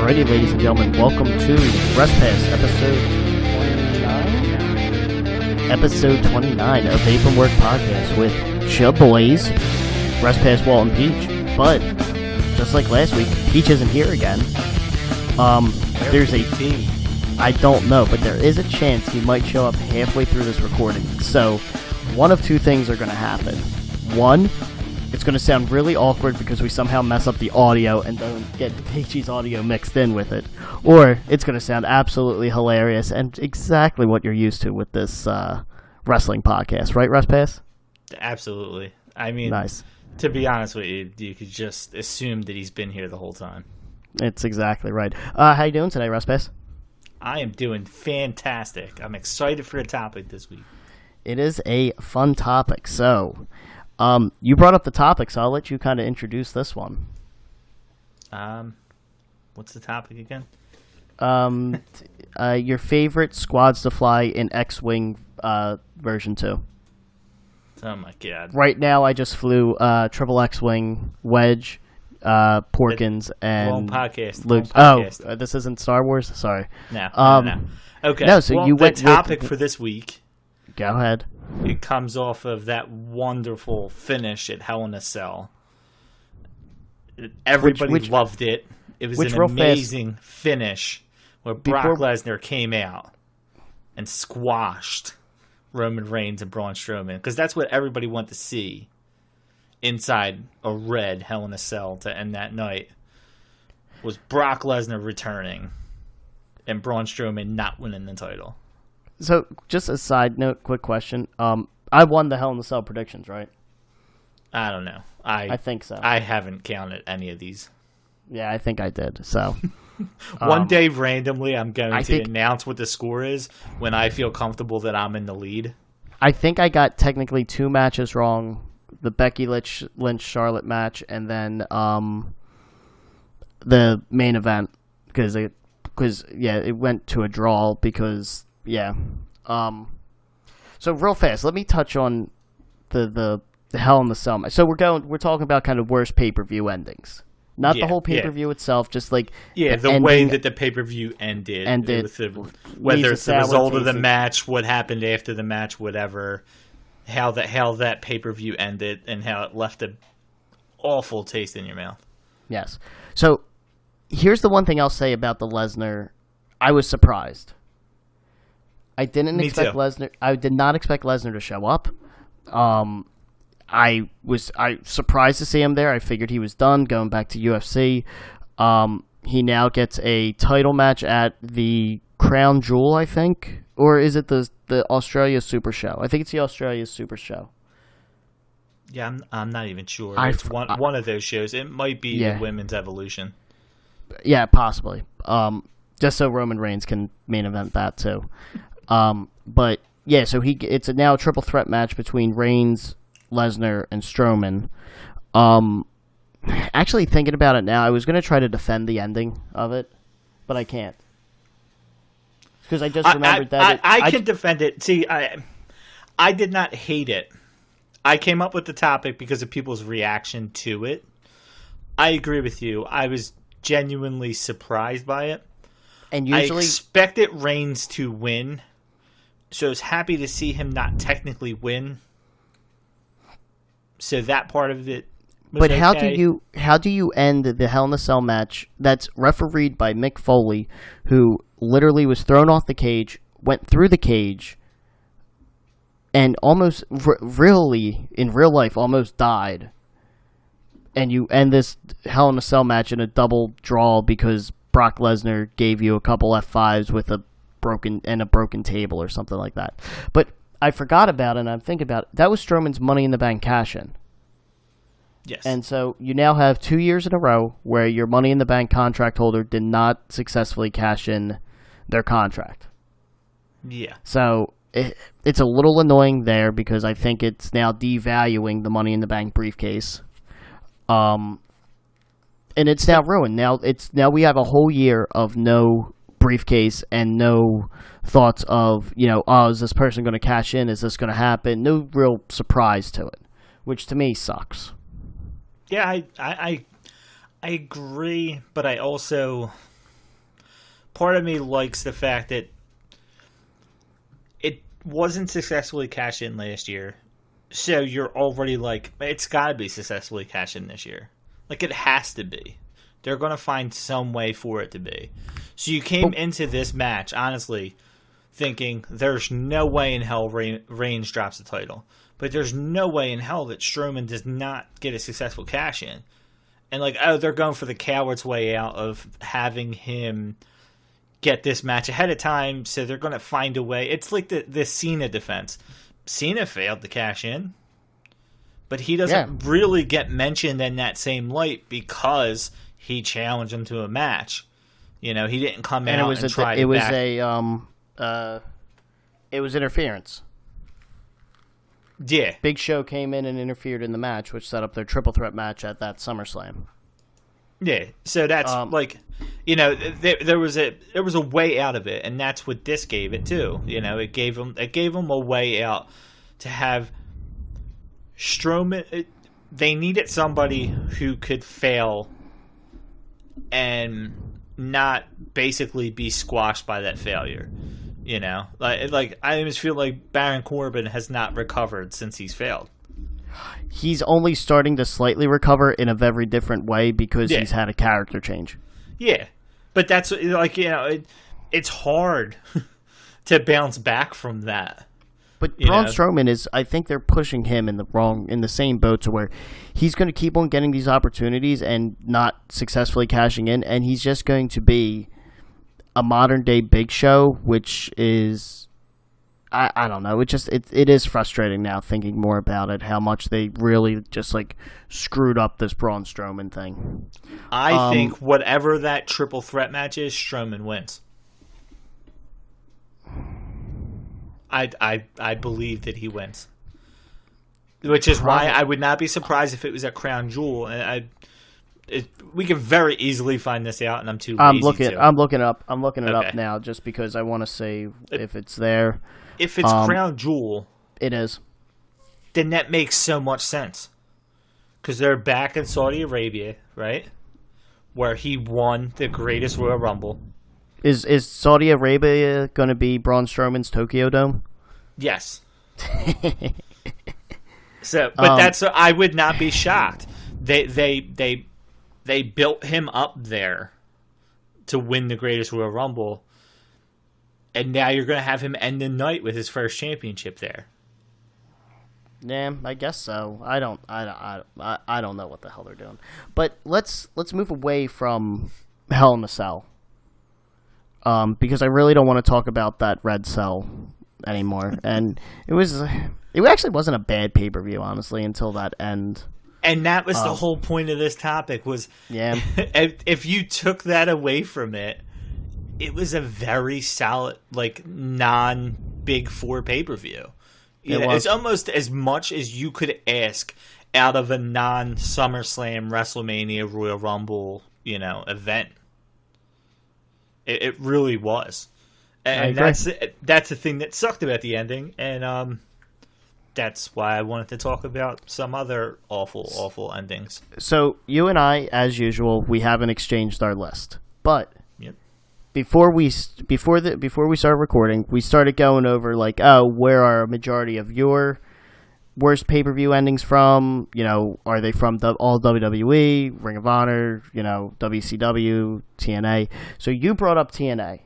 Alrighty, ladies and gentlemen, welcome to Rest Pass episode 29 of Vape and Work Podcast with Chub Boys, Rest Pass, Walt, and Peach. But, just like last week, Peach isn't here again. I don't know, but there is a chance he might show up halfway through this recording. So, one of two things are going to happen. One, it's going to sound really awkward because we somehow mess up the audio and don't get Peachy's audio mixed in with it. Or it's going to sound absolutely hilarious and exactly what you're used to with this wrestling podcast. Right, Rest Pass? Absolutely. I mean, nice. To be honest with you, you could just assume that he's been here the whole time. It's exactly right. How you doing today, Rest Pass? I am doing fantastic. I'm excited for the topic this week. It is a fun topic. So, you brought up the topic, so I'll let you kind of introduce this one. What's the topic again? Your favorite squads to fly in X-Wing version 2. Oh my god. Right now, I just flew triple X-Wing, Wedge, Porkins, and Wrong podcast. Luke. Wrong podcast. Oh, this isn't Star Wars? Sorry. No. Okay. No, so you went the topic for this week. Go ahead. It comes off of that wonderful finish at Hell in a Cell. Everybody loved it. It was an amazing finish where Brock Lesnar came out and squashed Roman Reigns and Braun Strowman, because that's what everybody wanted to see inside a red Hell in a Cell to end that night, was Brock Lesnar returning and Braun Strowman not winning the title. So, just a side note, quick question. I won the Hell in a Cell predictions, right? I don't know. I think so. I haven't counted any of these. Yeah, I think I did. So, one day randomly, I'm going to announce what the score is when I feel comfortable that I'm in the lead. I think I got technically 2 matches wrong: the Becky Lynch Charlotte match, and then the main event because it went to a draw because. Yeah. So real fast, let me touch on the Hell in the Cell match. So we're talking about kind of worst pay-per-view endings. Not the whole pay-per-view itself, just like the way that the pay-per-view ended whether it's the result of the match, what happened after the match, whatever, how that pay-per-view ended, and how it left an awful taste in your mouth. Yes. So here's the one thing I'll say about the Lesnar. I was surprised. I didn't expect Lesnar. I did not expect Lesnar to show up. I surprised to see him there. I figured he was done going back to UFC. He now gets a title match at the Crown Jewel, I think, or is it the Australia Super Show? I think it's the Australia Super Show. Yeah, I'm not even sure. It's one of those shows. It might be the Women's Evolution. Yeah, possibly. Just so Roman Reigns can main event that too. But yeah, so it's now a triple threat match between Reigns, Lesnar, and Strowman. Actually, thinking about it now, I was going to try to defend the ending of it, but I can't. Because I just remembered I can defend it. See, I did not hate it. I came up with the topic because of people's reaction to it. I agree with you. I was genuinely surprised by it. And usually, I expected Reigns to win, so I was happy to see him not technically win. So that part of it was But okay. how do you end the Hell in a Cell match that's refereed by Mick Foley, who literally was thrown off the cage, went through the cage, and almost really in real life almost died, and you end this Hell in a Cell match in a double draw because Brock Lesnar gave you a couple F5s with a broken table or something like that. But I forgot about it, and I'm thinking about it. That was Strowman's Money in the Bank cash-in. Yes. And so you now have 2 years in a row where your Money in the Bank contract holder did not successfully cash in their contract. Yeah. So it's a little annoying there because I think it's now devaluing the Money in the Bank briefcase. And it's now ruined. Now we have a whole year of no briefcase and no thoughts of, is this person going to cash in? Is this going to happen? No real surprise to it, which to me sucks. Yeah, I agree, but I also part of me likes the fact that it wasn't successfully cashed in last year. So you're already like, it's got to be successfully cashed in this year. Like, it has to be. They're going to find some way for it to be. So you came into this match, honestly, thinking there's no way in hell Reigns drops the title. But there's no way in hell that Strowman does not get a successful cash in. And like, oh, they're going for the coward's way out of having him get this match ahead of time, so they're going to find a way. It's like the Cena defense. Cena failed to cash in, but he doesn't really get mentioned in that same light because he challenged him to a match. You know, he didn't come out and try to back. It was interference. Yeah. Big Show came in and interfered in the match, which set up their triple threat match at that SummerSlam. Yeah, so that's like, you know, there was a way out of it, and that's what this gave it too. You know, it gave them a way out to have Strowman. They needed somebody who could fail and not basically be squashed by that failure. You know, like I just feel like Baron Corbin has not recovered since he's failed. He's only starting to slightly recover in a very different way because he's had a character change. Yeah, but that's like, you know, it's hard to bounce back from that. But Braun Strowman is, I think they're pushing him in the same boat to where he's going to keep on getting these opportunities and not successfully cashing in, and he's just going to be a modern day Big Show, which is, I don't know. It is frustrating now thinking more about it, how much they really just like screwed up this Braun Strowman thing. I think whatever that triple threat match is, Strowman wins. I believe that he wins, which is why I would not be surprised if it was at Crown Jewel. And we can very easily find this out, and I'm too lazy I'm looking it up now, just because I want to say if it's there. If it's Crown Jewel, it is. Then that makes so much sense, because they're back in Saudi Arabia, right, where he won the greatest Royal Rumble. Is Saudi Arabia going to be Braun Strowman's Tokyo Dome? Yes. So, but I would not be shocked. They built him up there to win the greatest Royal Rumble, and now you're going to have him end the night with his first championship there. Yeah, I guess so. I don't know what the hell they're doing. But let's move away from Hell in a Cell, because I really don't want to talk about that red cell anymore. And it actually wasn't a bad pay-per-view, honestly, until that end. And that was the whole point of this topic was, if you took that away from it, it was a very solid, like, non-Big Four pay-per-view. It's almost as much as you could ask out of a non-SummerSlam, WrestleMania, Royal Rumble, event. It really was. And that's the thing that sucked about the ending, and that's why I wanted to talk about some other awful endings. So you and I, as usual, we haven't exchanged our list, but before we started recording, we started going over like, where are a majority of your worst pay-per-view endings from? Are they from all WWE, Ring of Honor, WCW, TNA? So you brought up TNA.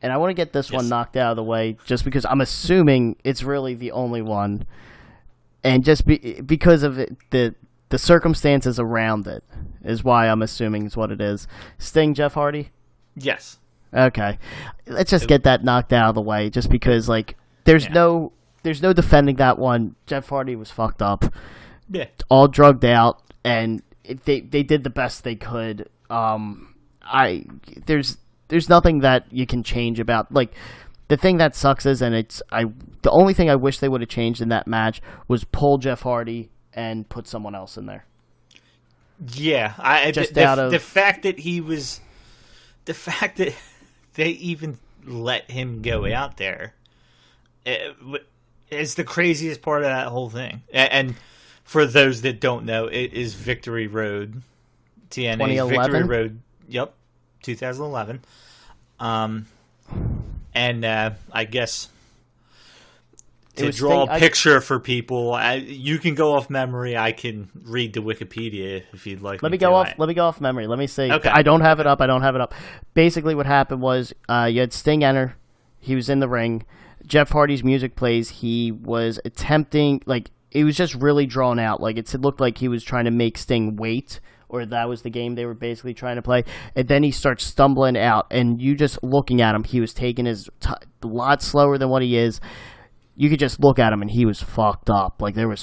And I want to get this one knocked out of the way, just because I'm assuming it's really the only one, and just because of the circumstances around it is why I'm assuming is what it is. Sting, Jeff Hardy? Yes. Okay. Let's just get that knocked out of the way, just because there's no defending that one. Jeff Hardy was fucked up. Yeah. All drugged out, and they did the best they could. There's nothing that you can change about, the thing that sucks is, the only thing I wish they would have changed in that match was pull Jeff Hardy and put someone else in there. Yeah, the fact that they even let him go out there is the craziest part of that whole thing. And for those that don't know, it is Victory Road, TNA's Victory Road. Yep, 2011. And I guess to draw a picture for people, you can go off memory. I can read the Wikipedia if you'd like. Let me go off memory. Let me say. Okay. I don't have it up. Basically, what happened was you had Sting enter. He was in the ring. Jeff Hardy's music plays. He was attempting, like, it was just really drawn out. Like, it looked like he was trying to make Sting wait, or that was the game they were basically trying to play. And then he starts stumbling out, and you just looking at him, he was taking his a lot slower than what he is. You could just look at him, and he was fucked up. Like, there was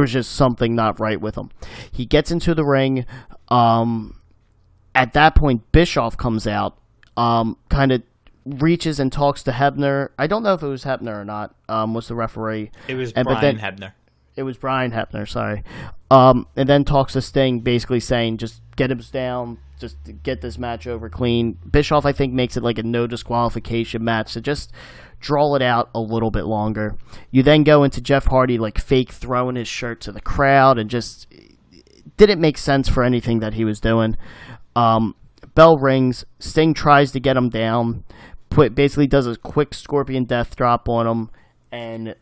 just something not right with him. He gets into the ring. At that point, Bischoff comes out, kind of reaches and talks to Hebner. I don't know if it was Hebner or not, was the referee. It was Brian Hebner. It was Brian Hebner, sorry. And then talks to Sting, basically saying, just get him down, just get this match over clean. Bischoff, I think, makes it like a no disqualification match, so just draw it out a little bit longer. You then go into Jeff Hardy, like, fake throwing his shirt to the crowd, and just didn't make sense for anything that he was doing. Bell rings. Sting tries to get him down. Basically does a quick scorpion death drop on him, and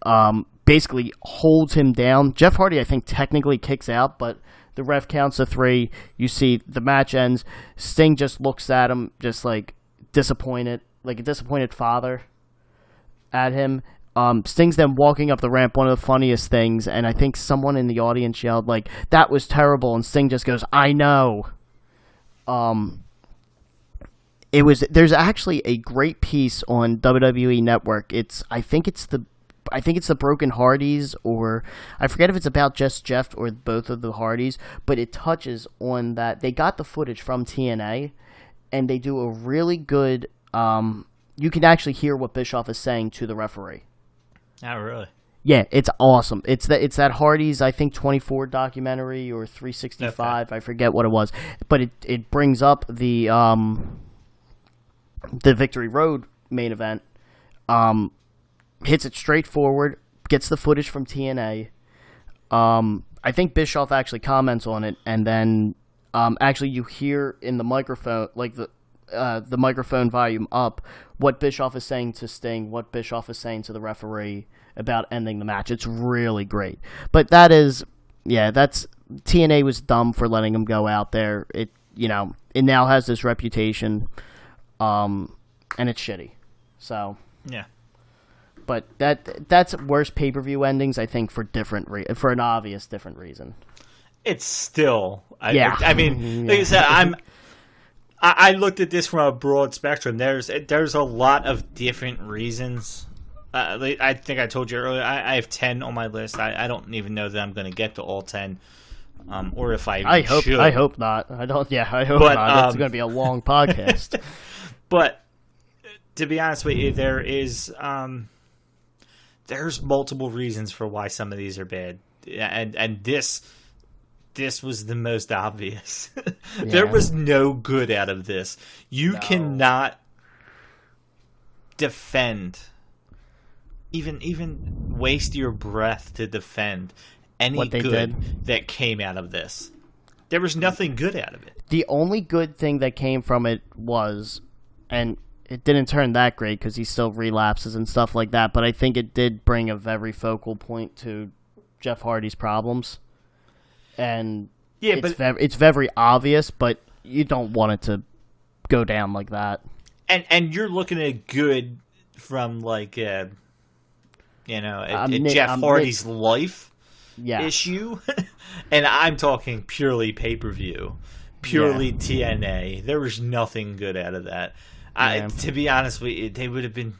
basically holds him down. Jeff Hardy, I think, technically kicks out, but the ref counts to 3. You see the match ends. Sting just looks at him, just like disappointed, like a disappointed father at him. Sting's then walking up the ramp, one of the funniest things, and I think someone in the audience yelled, like, that was terrible, and Sting just goes, I know. There's actually a great piece on WWE Network. I think it's the Broken Hardys, or I forget if it's about just Jeff or both of the Hardys, but it touches on that. They got the footage from TNA, and they do a really good. You can actually hear what Bischoff is saying to the referee. Oh, really? Yeah, it's awesome. It's that Hardys, I think, 24 documentary or 365. Okay. I forget what it was, but it brings up the Victory Road main event, hits it straight forward, gets the footage from TNA. I think Bischoff actually comments on it, and then actually you hear in the microphone, like the microphone volume up, what Bischoff is saying to Sting, what Bischoff is saying to the referee about ending the match. It's really great. But that's TNA was dumb for letting him go out there. It now has this reputation. And it's shitty. So yeah, but that's worse pay-per-view endings, I think, for an obvious different reason. It's still, I mean, like I said, I looked at this from a broad spectrum. There's a lot of different reasons. I think I told you earlier, I have 10 on my list. I don't even know that I'm going to get to all 10. Or if I should. I hope not. I hope not. It's going to be a long podcast. But to be honest with you, there's multiple reasons for why some of these are bad, and this was the most obvious. There was no good out of this. You cannot defend, even waste your breath to defend any good that came out of this. There was nothing good out of it. The only good thing that came from it was, and it didn't turn that great because he still relapses and stuff like that, but I think it did bring a very focal point to Jeff Hardy's problems. And it's very obvious, but you don't want it to go down like that. And you're looking at good from like Jeff Hardy's life issue, and I'm talking purely pay-per-view, purely TNA. There was nothing good out of that. To be honest with you, they would have been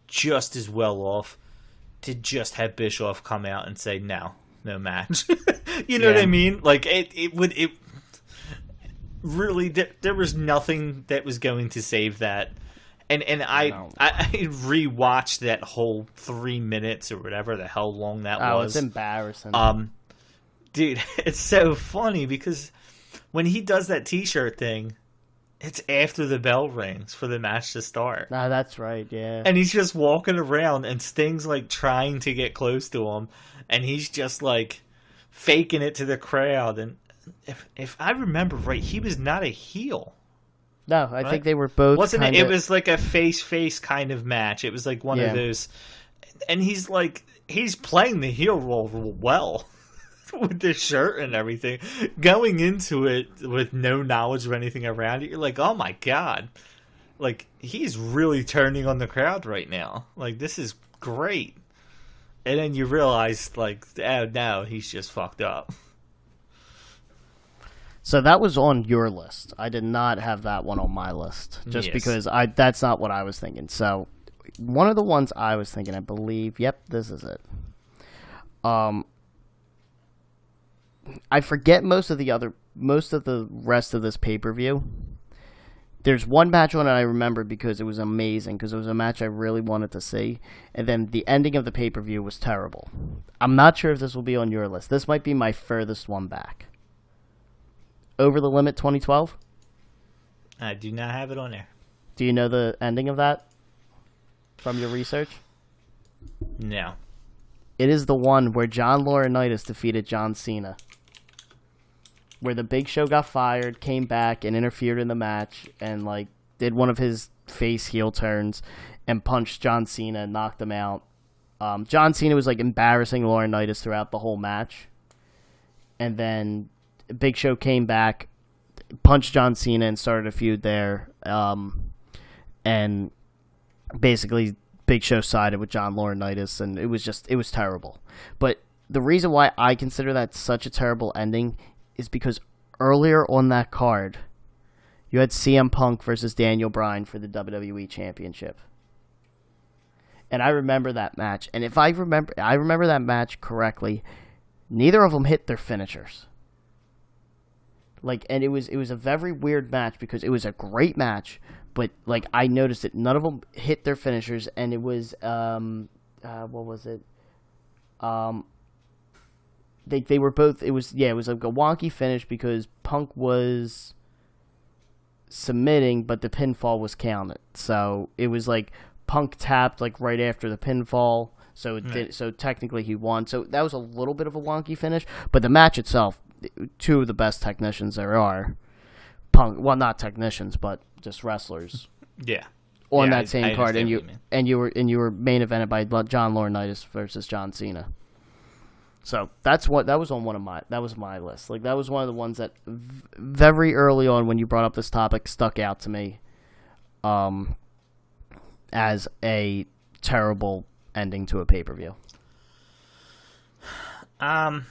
just as well off to just have Bischoff come out and say no match. You know what I mean? Like it really, there was nothing that was going to save that. And I rewatched that whole 3 minutes or whatever the hell long that was. Oh, it's embarrassing. Dude, it's so funny because when he does that T-shirt thing, it's after the bell rings for the match to start. No, that's right, yeah. And he's just walking around, and Sting's like trying to get close to him, and he's just like faking it to the crowd. And if I remember right, he was not a heel No, I think they were both. Wasn't it? It was like a face kind of match. It was like one of those, and he's playing the heel role well with this shirt and everything. Going into it with no knowledge of anything around it, you're like, oh my god, like he's really turning on the crowd right now. Like this is great. And then you realize, like, oh no, he's just fucked up. So that was on your list. I did not have that one on my list, just because that's not what I was thinking. So one of the ones I was thinking, I believe, yep, this is it. I forget most of the rest of this pay-per-view. There's one match on it I remember because it was amazing, because it was a match I really wanted to see, and then the ending of the pay-per-view was terrible. I'm not sure if this will be on your list. This might be my furthest one back. Over the Limit 2012? I do not have it on there. Do you know the ending of that from your research? No. It is the one where John Laurinaitis defeated John Cena. Where the Big Show got fired, came back, and interfered in the match, and like did one of his face heel turns, and punched John Cena and knocked him out. John Cena was like embarrassing Laurinaitis throughout the whole match. And then Big Show came back, punched John Cena, and started a feud there. And basically, Big Show sided with John Laurinaitis, and it was terrible. But the reason why I consider that such a terrible ending is because earlier on that card, you had CM Punk versus Daniel Bryan for the WWE Championship. And I remember that match. And if I remember that match correctly, neither of them hit their finishers. Like, and it was a very weird match because it was a great match, but like I noticed that none of them hit their finishers, and it was what was it? They were both. It was like a wonky finish because Punk was submitting, but the pinfall was counted. So it was like Punk tapped like right after the pinfall. So so technically he won. So that was a little bit of a wonky finish, but the match itself, two of the best technicians there are. Punk, well, not technicians, but just wrestlers. Yeah. On that same card, and you were main evented by John Laurinaitis versus John Cena. So that was my list. Like that was one of the ones that very early on when you brought up this topic stuck out to me, as a terrible ending to a pay-per-view. I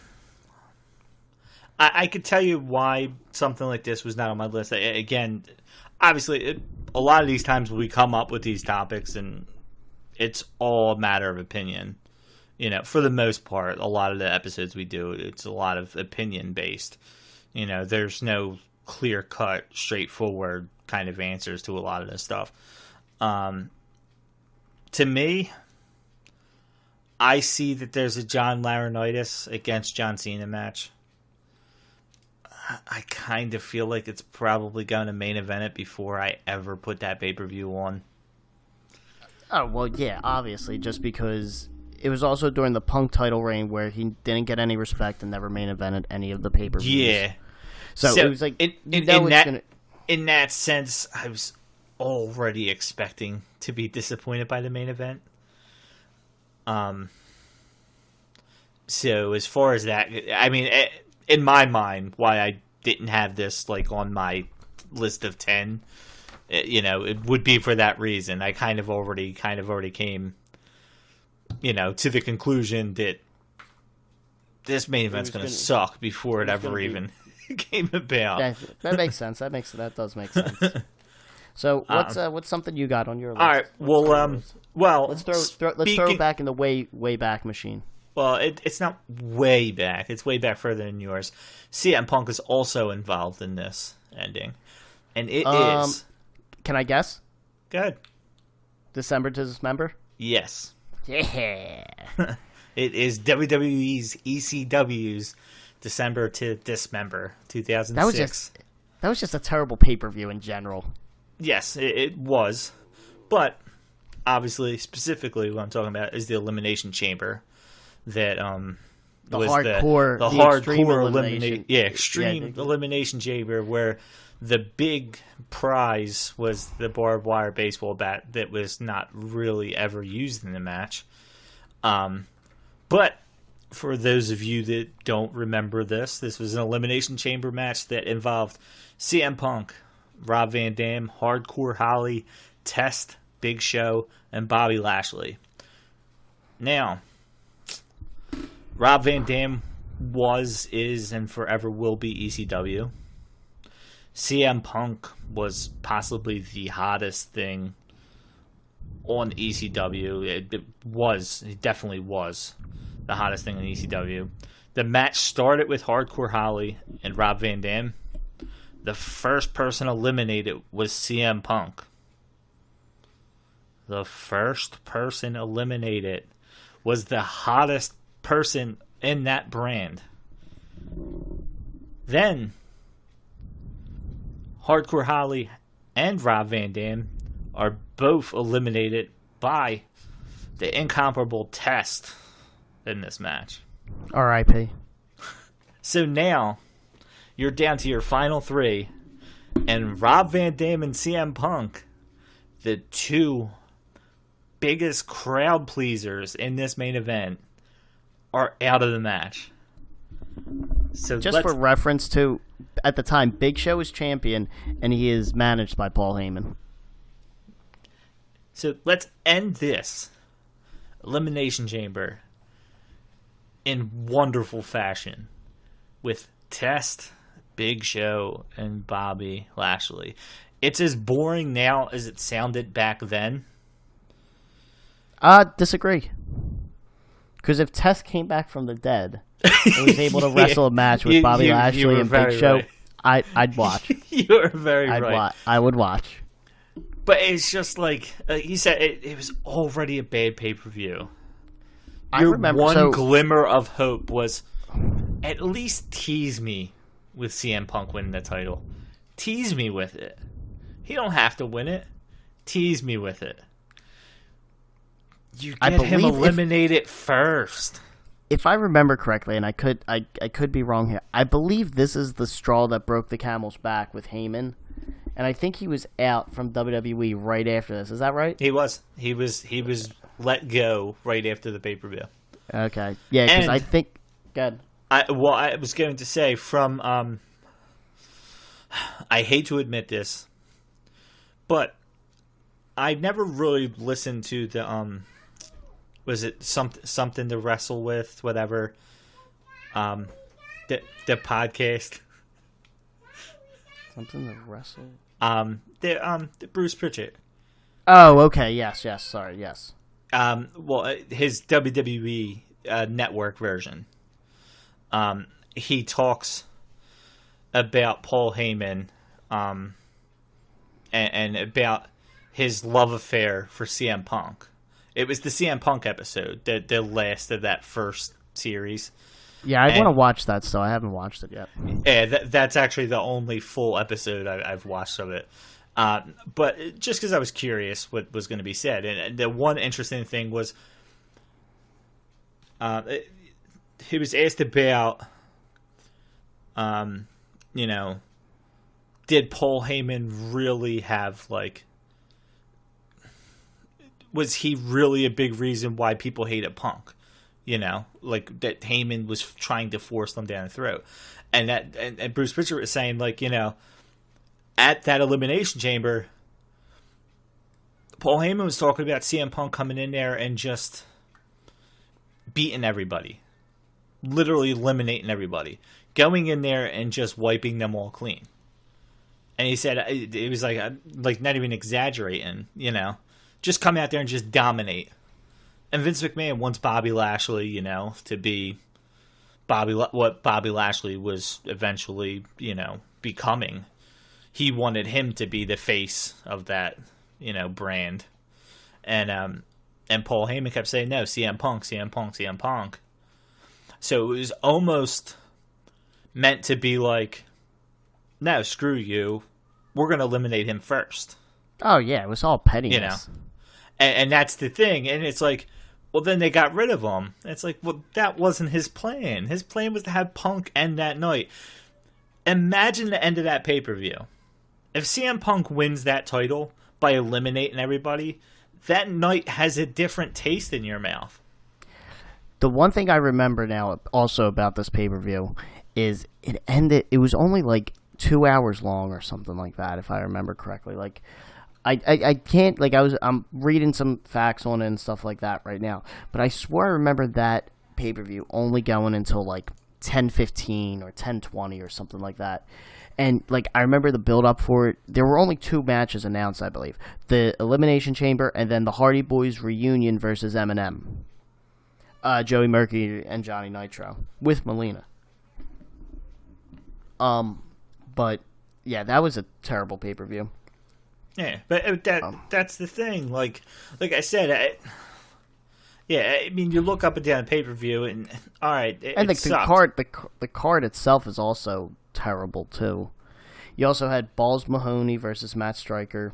could tell you why something like this was not on my list. Again, obviously, a lot of these times we come up with these topics, and it's all a matter of opinion. You know, for the most part, a lot of the episodes we do, it's a lot of opinion-based. You know, there's no clear-cut, straightforward kind of answers to a lot of this stuff. To me, I see that there's a John Laurinaitis against John Cena match. I kind of feel like it's probably going to main event it before I ever put that pay-per-view on. Oh, well, yeah, obviously, just because it was also during the Punk title reign where he didn't get any respect and never main evented any of the pay-per-views. Yeah. So it was like... In that sense, I was already expecting to be disappointed by the main event. So as far as that, I mean, in my mind, why I didn't have this like on my list of 10, you know, it would be for that reason. I kind of already came, you know, to the conclusion that this main event's going to suck before it ever even came about. That makes sense. That does make sense. So what's something you got on your list? All right. Well, let's throw it back in the way back machine. Well, it's not way back. It's way back further than yours. CM Punk is also involved in this ending, and it is. Can I guess? Good. December to Dismember? Yes. Yeah. It is WWE's ECW's December to Dismember 2006. That was just a terrible pay-per-view in general. Yes, it was. But obviously, specifically what I'm talking about is the Elimination Chamber that the hardcore elimination. Extreme elimination chamber, where the big prize was the barbed wire baseball bat that was not really ever used in the match. But for those of you that don't remember this was an elimination chamber match that involved CM Punk, Rob Van Dam, Hardcore Holly, Test, Big Show, and Bobby Lashley. Now, Rob Van Dam was, is, and forever will be ECW. CM Punk was possibly the hottest thing on ECW. It definitely was the hottest thing on ECW. The match started with Hardcore Holly and Rob Van Dam. The first person eliminated was CM Punk. The first person eliminated was the hottest person in that brand. Then, Hardcore Holly and Rob Van Dam are both eliminated by the incomparable Test in this match. R.I.P. So now, you're down to your final three, and Rob Van Dam and CM Punk, the two biggest crowd pleasers in this main event, are out of the match. So just for reference to, at the time, Big Show is champion, and he is managed by Paul Heyman. So let's end this Elimination Chamber in wonderful fashion with Test, Big Show, and Bobby Lashley. It's as boring now as it sounded back then. Disagree. Because if Test came back from the dead and was able to wrestle a match with Bobby Lashley and Big Show, right. I'd watch. You're very right. I would watch. But it's just like he said, it was already a bad pay-per-view. I remember one glimmer of hope was at least tease me with CM Punk winning the title. Tease me with it. He don't have to win it. Tease me with it. You get him eliminated first. If I remember correctly, and I could be wrong here, I believe this is the straw that broke the camel's back with Heyman, and I think he was out from WWE right after this. Is that right? He was. He was let go right after the pay-per-view. Okay. Yeah, because I think... Good. I was going to say from... I hate to admit this, but I never really listened to the... was it something to wrestle with? Whatever. The podcast. Something to wrestle. The Bruce Pritchett. Oh, okay. Yes. Sorry. Yes. Well, his WWE network version. He talks about Paul Heyman, and about his love affair for CM Punk. It was the CM Punk episode, the last of that first series. Yeah, I want to watch that still. I haven't watched it yet. Yeah, that's actually the only full episode I've watched of it. But just because I was curious what was going to be said. And the one interesting thing was he was asked about, did Paul Heyman really have, was he really a big reason why people hated Punk? That Heyman was trying to force them down the throat. And Bruce Pritchard was saying, at that Elimination Chamber, Paul Heyman was talking about CM Punk coming in there and just beating everybody. Literally eliminating everybody. Going in there and just wiping them all clean. And he said it was not even exaggerating, just come out there and just dominate. And Vince McMahon wants Bobby Lashley, to be what Bobby Lashley was eventually, becoming. He wanted him to be the face of that, brand. And Paul Heyman kept saying, no, CM Punk, CM Punk, CM Punk. So it was almost meant to be no, screw you. We're going to eliminate him first. Oh, yeah, it was all pettiness. And that's the thing. And it's Well, then they got rid of him. It's like, well, that wasn't his plan. His plan was to have Punk end that night. Imagine the end of that pay-per-view. If CM Punk wins that title by eliminating everybody, that night has a different taste in your mouth. The one thing I remember now also about this pay-per-view is it was only like 2 hours long or something like that, if I remember correctly. Like, I can't, like, I'm reading some facts on it and stuff like that right now, but I swear I remember that pay-per-view only going until like 10:15 or 10:20 or something like that. And, like, I remember the build-up for it. There were only 2 matches announced, I believe. The Elimination Chamber and then the Hardy Boys reunion versus Eminem. Joey Mercury and Johnny Nitro with Melina. But, yeah, that was a terrible pay-per-view. Yeah, but that's the thing. Like I said, I mean, you look up and down pay-per-view, and all right, the card itself is also terrible too. You also had Balls Mahoney versus Matt Striker,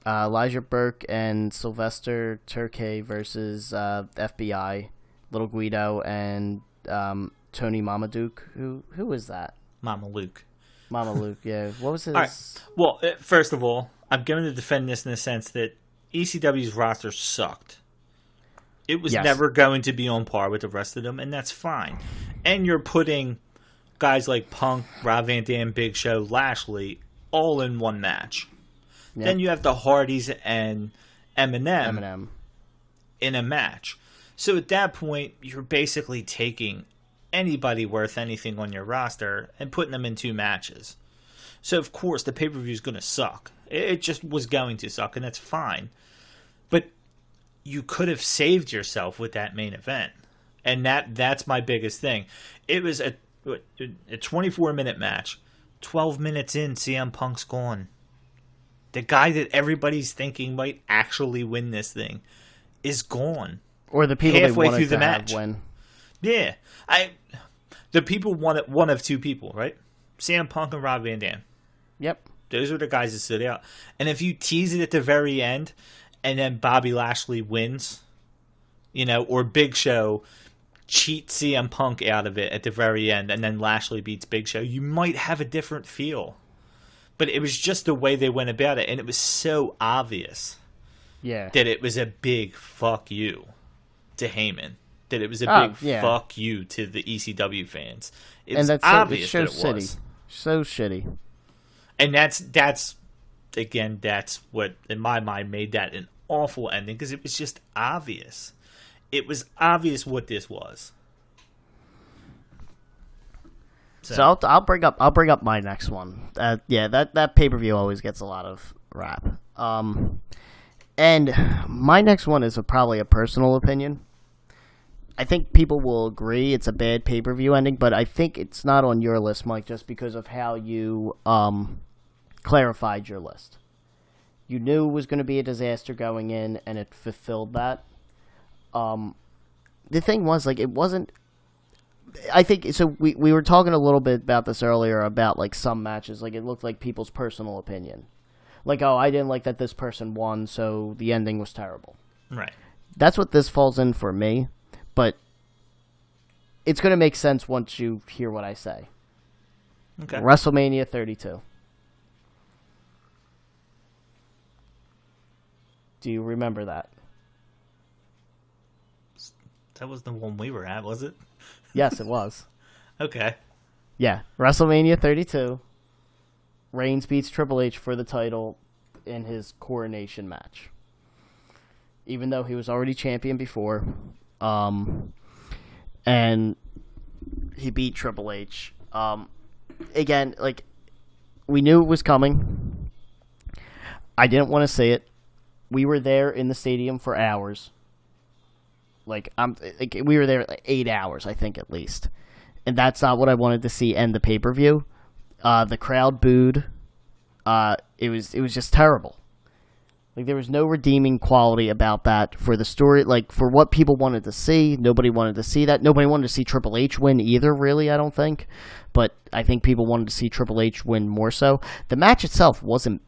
Elijah Burke and Sylvester Turkey versus FBI, Little Guido and Tony Mamaduke. Who is that? Mama Luke, yeah. What was his? All right. Well, first of all, I'm going to defend this in the sense that ECW's roster sucked. It was never going to be on par with the rest of them, and that's fine. And you're putting guys like Punk, Rob Van Dam, Big Show, Lashley, all in one match. Yep. Then you have the Hardys and Eminem in a match. So at that point, you're basically taking anybody worth anything on your roster and putting them in 2 matches. So, of course, the pay-per-view is going to suck. It just was going to suck, and that's fine. But you could have saved yourself with that main event. And that's my biggest thing. It was a 24-minute match. 12 minutes in, CM Punk's gone. The guy that everybody's thinking might actually win this thing is gone. Or the people halfway they wanted through the to match. Have win. Yeah. The people wanted one of 2 people, right? CM Punk and Rob Van Dam. Yep. Those were the guys that stood out. And if you tease it at the very end, and then Bobby Lashley wins, or Big Show cheats CM Punk out of it at the very end, and then Lashley beats Big Show, you might have a different feel. But it was just the way they went about it, and it was so obvious that it was a big fuck you to Heyman. That it was a big fuck you to the ECW fans. It's obvious that it was. So shitty. And that's what, in my mind, made that an awful ending, because it was just obvious. It was obvious what this was. So I'll bring up my next one. That pay-per-view always gets a lot of rap. And my next one is probably a personal opinion. I think people will agree it's a bad pay-per-view ending, but I think it's not on your list, Mike, just because of how you clarified your list. You knew it was going to be a disaster going in, and it fulfilled that. The thing was, like, it wasn't... I think... So we were talking a little bit about this earlier, about, like, some matches. Like, it looked like people's personal opinion. Like, oh, I didn't like that this person won, so the ending was terrible. Right. That's what this falls in for me. But it's going to make sense once you hear what I say. Okay. WrestleMania 32. Do you remember that? That was the one we were at, was it? Yes, it was. Okay. Yeah, WrestleMania 32. Reigns beats Triple H for the title in his coronation match. Even though he was already champion before. And he beat Triple H. Again, like, we knew it was coming. I didn't want to see it. We were there in the stadium for hours. We were there 8 hours, I think, at least. And that's not what I wanted to see end the pay-per-view. The crowd booed. It was just terrible. Like, there was no redeeming quality about that for the story. Like, for what people wanted to see, nobody wanted to see that. Nobody wanted to see Triple H win either, really, I don't think. But I think people wanted to see Triple H win more so. The match itself wasn't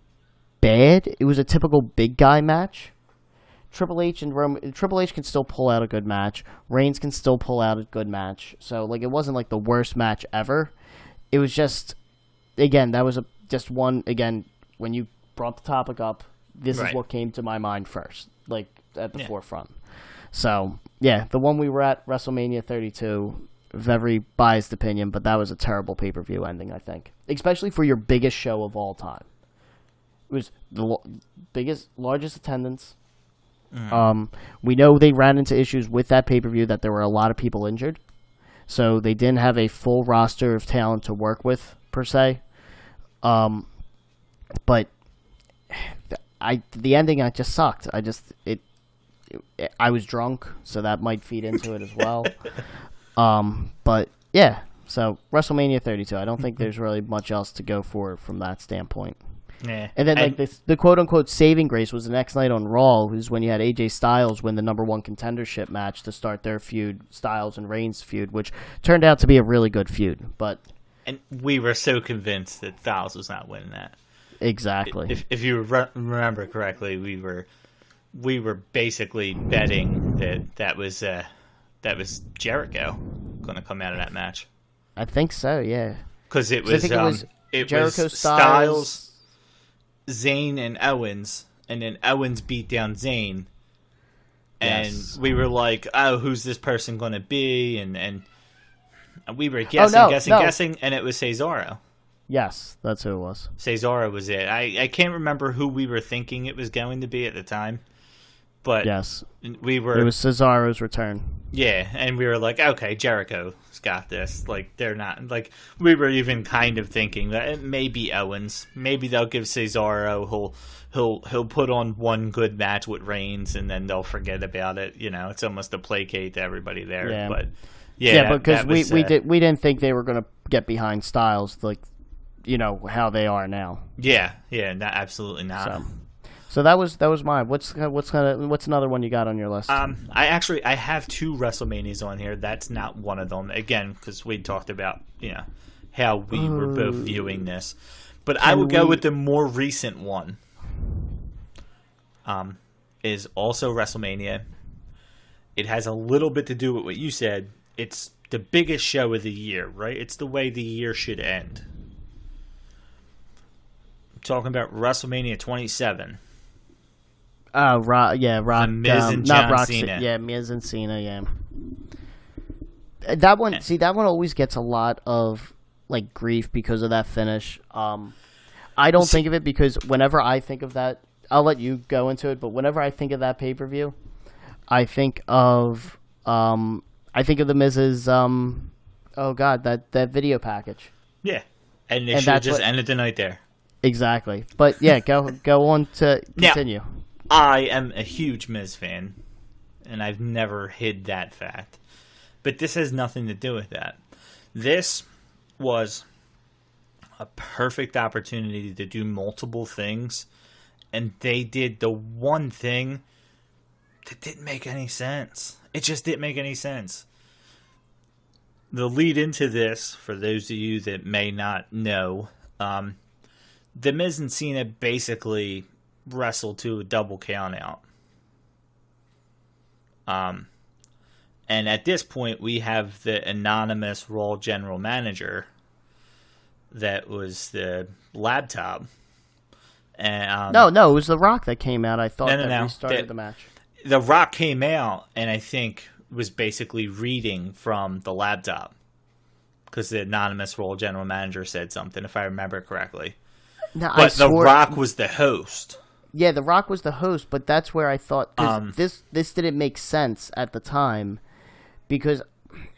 bad. It was a typical big guy match. Triple H and Triple H can still pull out a good match. Reigns can still pull out a good match. So like it wasn't like the worst match ever. It was just, again, that was just one. Again, when you brought the topic up, this is what came to my mind first, like at the forefront. So yeah, the one we were at, WrestleMania 32. Very biased opinion, but that was a terrible pay-per-view ending, I think, especially for your biggest show of all time. It was the largest attendance. We know they ran into issues with that pay-per-view, that there were a lot of people injured, so they didn't have a full roster of talent to work with per se. But the ending, just sucked. I was drunk, so that might feed into it as well. But yeah, so WrestleMania 32. I don't think there's really much else to go for from that standpoint. Yeah. And then the quote unquote saving grace was the next night on Raw, who's when you had AJ Styles win the #1 contendership match to start their feud, Styles and Reigns feud, which turned out to be a really good feud. And we were so convinced that Styles was not winning that. Exactly. If you remember correctly, we were basically betting that was Jericho going to come out of that match. I think so, yeah. Because it was Jericho, Styles, Zayn, and Owens, and then Owens beat down Zayn, and we were like, "Oh, who's this person going to be?" And we were guessing, and it was Cesaro. Yes, that's who it was. Cesaro was it. I can't remember who we were thinking it was going to be at the time. But yes, it was Cesaro's return. Yeah, and we were like, okay, Jericho's got this. Like, they're not, like, we were even kind of thinking that it may be Owens. Maybe they'll give Cesaro, he'll put on one good match with Reigns, and then they'll forget about it. You know, it's almost a placate to everybody there. Yeah. But because we didn't think they were going to get behind Styles, like, you know, how they are now. Yeah, absolutely not. So that was mine. What's another one you got on your list? I have two WrestleManias on here. That's not one of them. Again, because we talked about how we were both viewing this. But I would go with the more recent one. Is also WrestleMania. It has a little bit to do with what you said. It's the biggest show of the year, right? It's the way the year should end. I'm talking about WrestleMania 27. Rock, The Miz and John Cena. Yeah, Miz and Cena, yeah. That one always gets a lot of like grief because of that finish. I don't think of it because whenever I think of that, I'll let you go into it, but whenever I think of that pay-per-view, I think of the Miz's that video package. Yeah. And they should have just ended the night there. Exactly. But yeah, go on to continue. Now, I am a huge Miz fan, and I've never hid that fact. But this has nothing to do with that. This was a perfect opportunity to do multiple things, and they did the one thing that didn't make any sense. It just didn't make any sense. The lead into this, for those of you that may not know, the Miz and Cena basically wrestled to a double count out. And at this point, we have the anonymous Raw general manager that was the laptop. And, no, it was The Rock that came out. I thought restarted the match. The Rock came out and I think was basically reading from the laptop because the anonymous Raw general manager said something, if I remember correctly. No, but The Rock was the host. Yeah, The Rock was the host, but that's where I thought this didn't make sense at the time because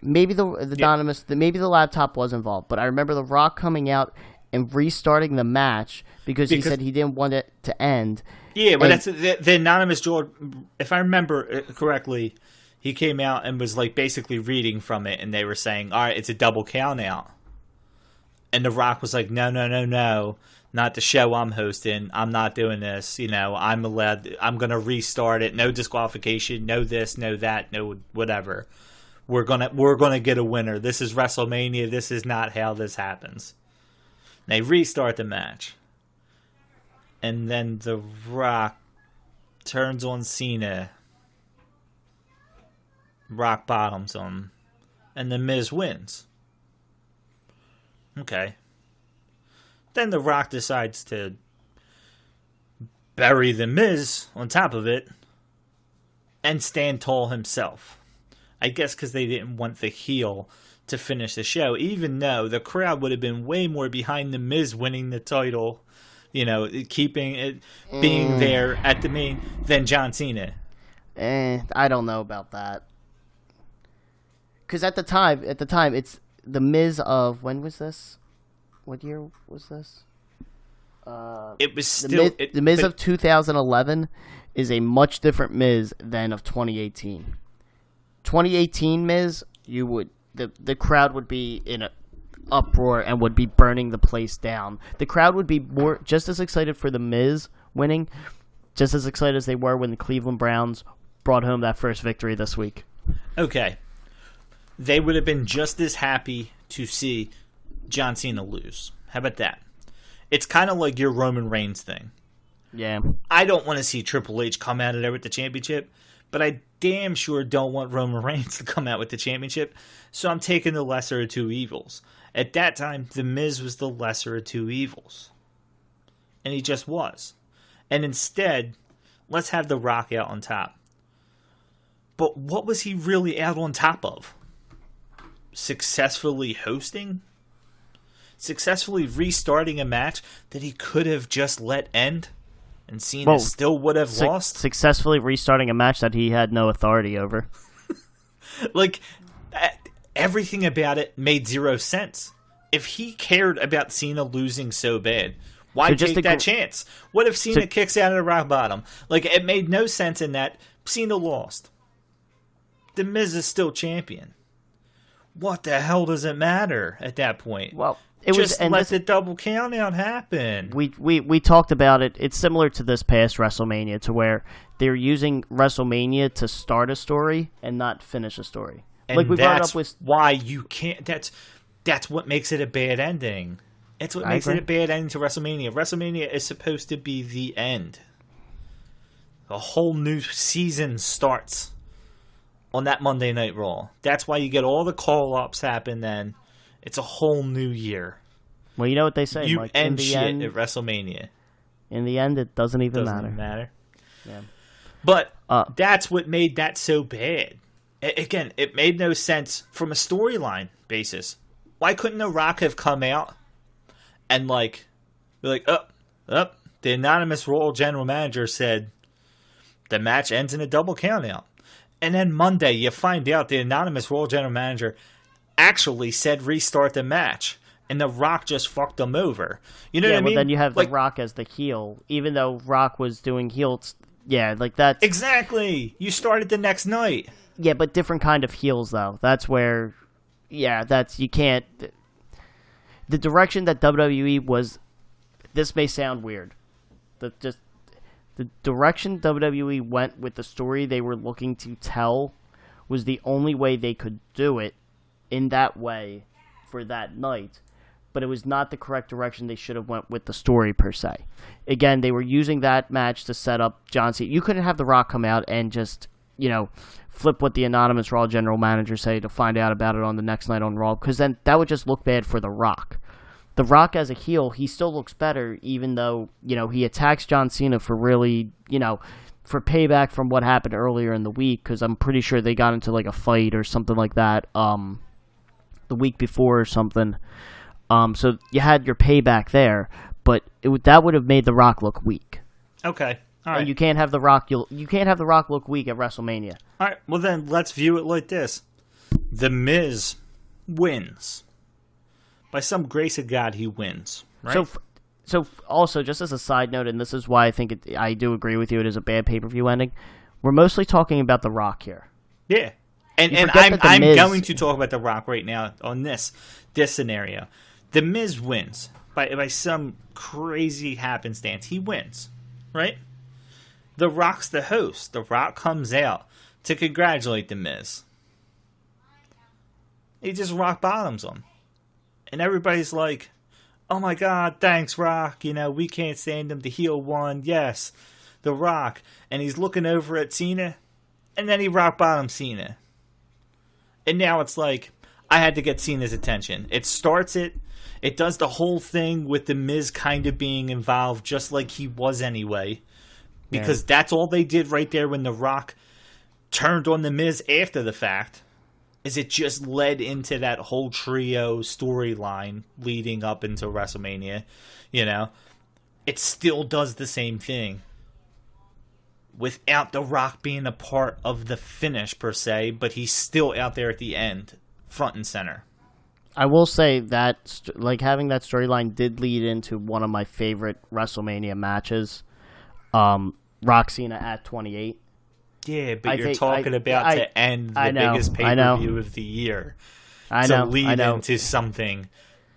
maybe the anonymous maybe the laptop was involved, but I remember The Rock coming out and restarting the match because he said he didn't want it to end. Yeah, but that's the anonymous George. If I remember correctly, he came out and was like basically reading from it, and they were saying, "All right, it's a double count out," and The Rock was like, "No, not the show I'm hosting. I'm not doing this. You know, I'm going to restart it. No disqualification. No this. No that. No whatever. We're gonna get a winner. This is WrestleMania. This is not how this happens." And they restart the match, and then The Rock turns on Cena. Rock bottoms him. And The Miz wins. Okay. Then The Rock decides to bury The Miz on top of it and stand tall himself. I guess because they didn't want the heel to finish the show, even though the crowd would have been way more behind The Miz winning the title, keeping it being there at the main than John Cena. I don't know about that. Because at the time, it's The Miz of, when was this? What year was this? It was still... The Miz of 2011 is a much different Miz than of 2018. 2018 Miz, the crowd would be in an uproar and would be burning the place down. The crowd would be just as excited for The Miz winning, just as excited as they were when the Cleveland Browns brought home that first victory this week. Okay. They would have been just as happy to see John Cena lose. How about that? It's kind of like your Roman Reigns thing. Yeah. I don't want to see Triple H come out of there with the championship, but I damn sure don't want Roman Reigns to come out with the championship, so I'm taking the lesser of two evils. At that time, The Miz was the lesser of two evils. And he just was. And instead, let's have The Rock out on top. But what was he really out on top of? Successfully hosting? Successfully restarting a match that he could have just let end? And Cena still would have lost? Successfully restarting a match that he had no authority over. Everything about it made zero sense. If he cared about Cena losing so bad, why take that chance? What if Cena kicks out of the rock bottom? It made no sense in that. Cena lost. The Miz is still champion. What the hell does it matter at that point? Well, let the double count out happen. We talked about it. It's similar to this past WrestleMania, to where they're using WrestleMania to start a story and not finish a story. And we brought up with why you can't. That's what makes it a bad ending. It's what makes it a bad ending to WrestleMania. WrestleMania is supposed to be the end. A whole new season starts on that Monday Night Raw. That's why you get all the call-ups happen then. It's a whole new year. Well, you know what they say, you Mike. end shit at WrestleMania. In the end, it doesn't even matter. Yeah. But that's what made that so bad. Again, it made no sense from a storyline basis. Why couldn't The Rock have come out and be like, the anonymous Raw general manager said the match ends in a double countout. And then Monday, you find out the anonymous Raw general manager actually said restart the match, and The Rock just fucked them over. You know what I mean? Then you have The Rock as the heel, even though Rock was doing heels. Yeah, that's... Exactly! You started the next night. Yeah, but different kind of heels, though. That's where... Yeah, you can't... The direction that WWE was... This may sound weird. The direction WWE went with the story they were looking to tell was the only way they could do it in that way for that night, but it was not the correct direction they should have went with the story per se. Again, they were using that match to set up John Cena. You couldn't have The Rock come out and just, flip what the anonymous Raw general manager say to find out about it on the next night on Raw, because then that would just look bad for The Rock. The Rock as a heel, he still looks better, even though, he attacks John Cena for really, for payback from what happened earlier in the week, because I'm pretty sure they got into a fight or something like that the week before or something. So you had your payback there, but that would have made The Rock look weak. Okay. All right. And you can't have The Rock look weak at WrestleMania. All right. Well, then let's view it like this: The Miz wins. By some grace of God, he wins. Right. So also, just as a side note, and this is why I think I do agree with you, it is a bad pay-per-view ending. We're mostly talking about The Rock here. Yeah. And I'm going to talk about The Rock right now on this scenario. The Miz wins by some crazy happenstance. He wins, right? The Rock's the host. The Rock comes out to congratulate The Miz. He just rock bottoms him. And everybody's like, oh my God, thanks, Rock. We can't stand him. The heel won. Yes. The Rock, and he's looking over at Cena, and then he rock bottoms Cena. And now it's like, I had to get Cena's attention. It starts it. It does the whole thing with The Miz kind of being involved, just like he was anyway. Because that's all they did right there when The Rock turned on The Miz after the fact. Is it just led into that whole trio storyline leading up into WrestleMania. You know? It still does the same thing. Without The Rock being a part of the finish, per se. But he's still out there at the end. Front and center. I will say that, like, having that storyline did lead into one of my favorite WrestleMania matches. Rock Cena at 28. Yeah, but you're talking about to end the biggest pay-per-view of the year. To lead into something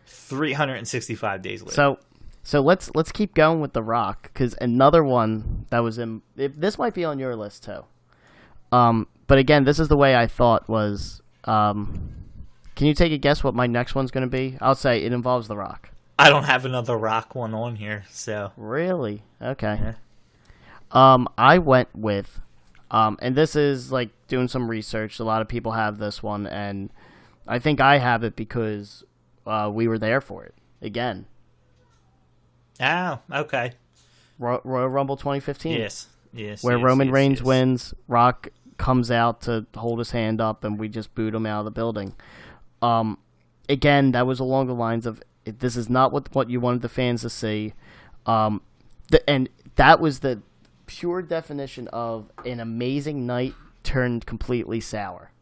365 days later. So let's keep going with The Rock, because another one that was in... This might be on your list, too. But again, this is the way I thought was... can you take a guess what my next one's going to be? I'll say it involves The Rock. I don't have another Rock one on here, so... Really? Okay. Yeah. I went with... and this is, like, doing some research. A lot of people have this one, and I think I have it because we were there for it. Again. Oh, okay. Royal Rumble 2015. Yes. Where Roman Reigns wins, Rock comes out to hold his hand up, and we just booed him out of the building. Again, that was along the lines of, this is not what you wanted the fans to see. And that was the pure definition of an amazing night turned completely sour.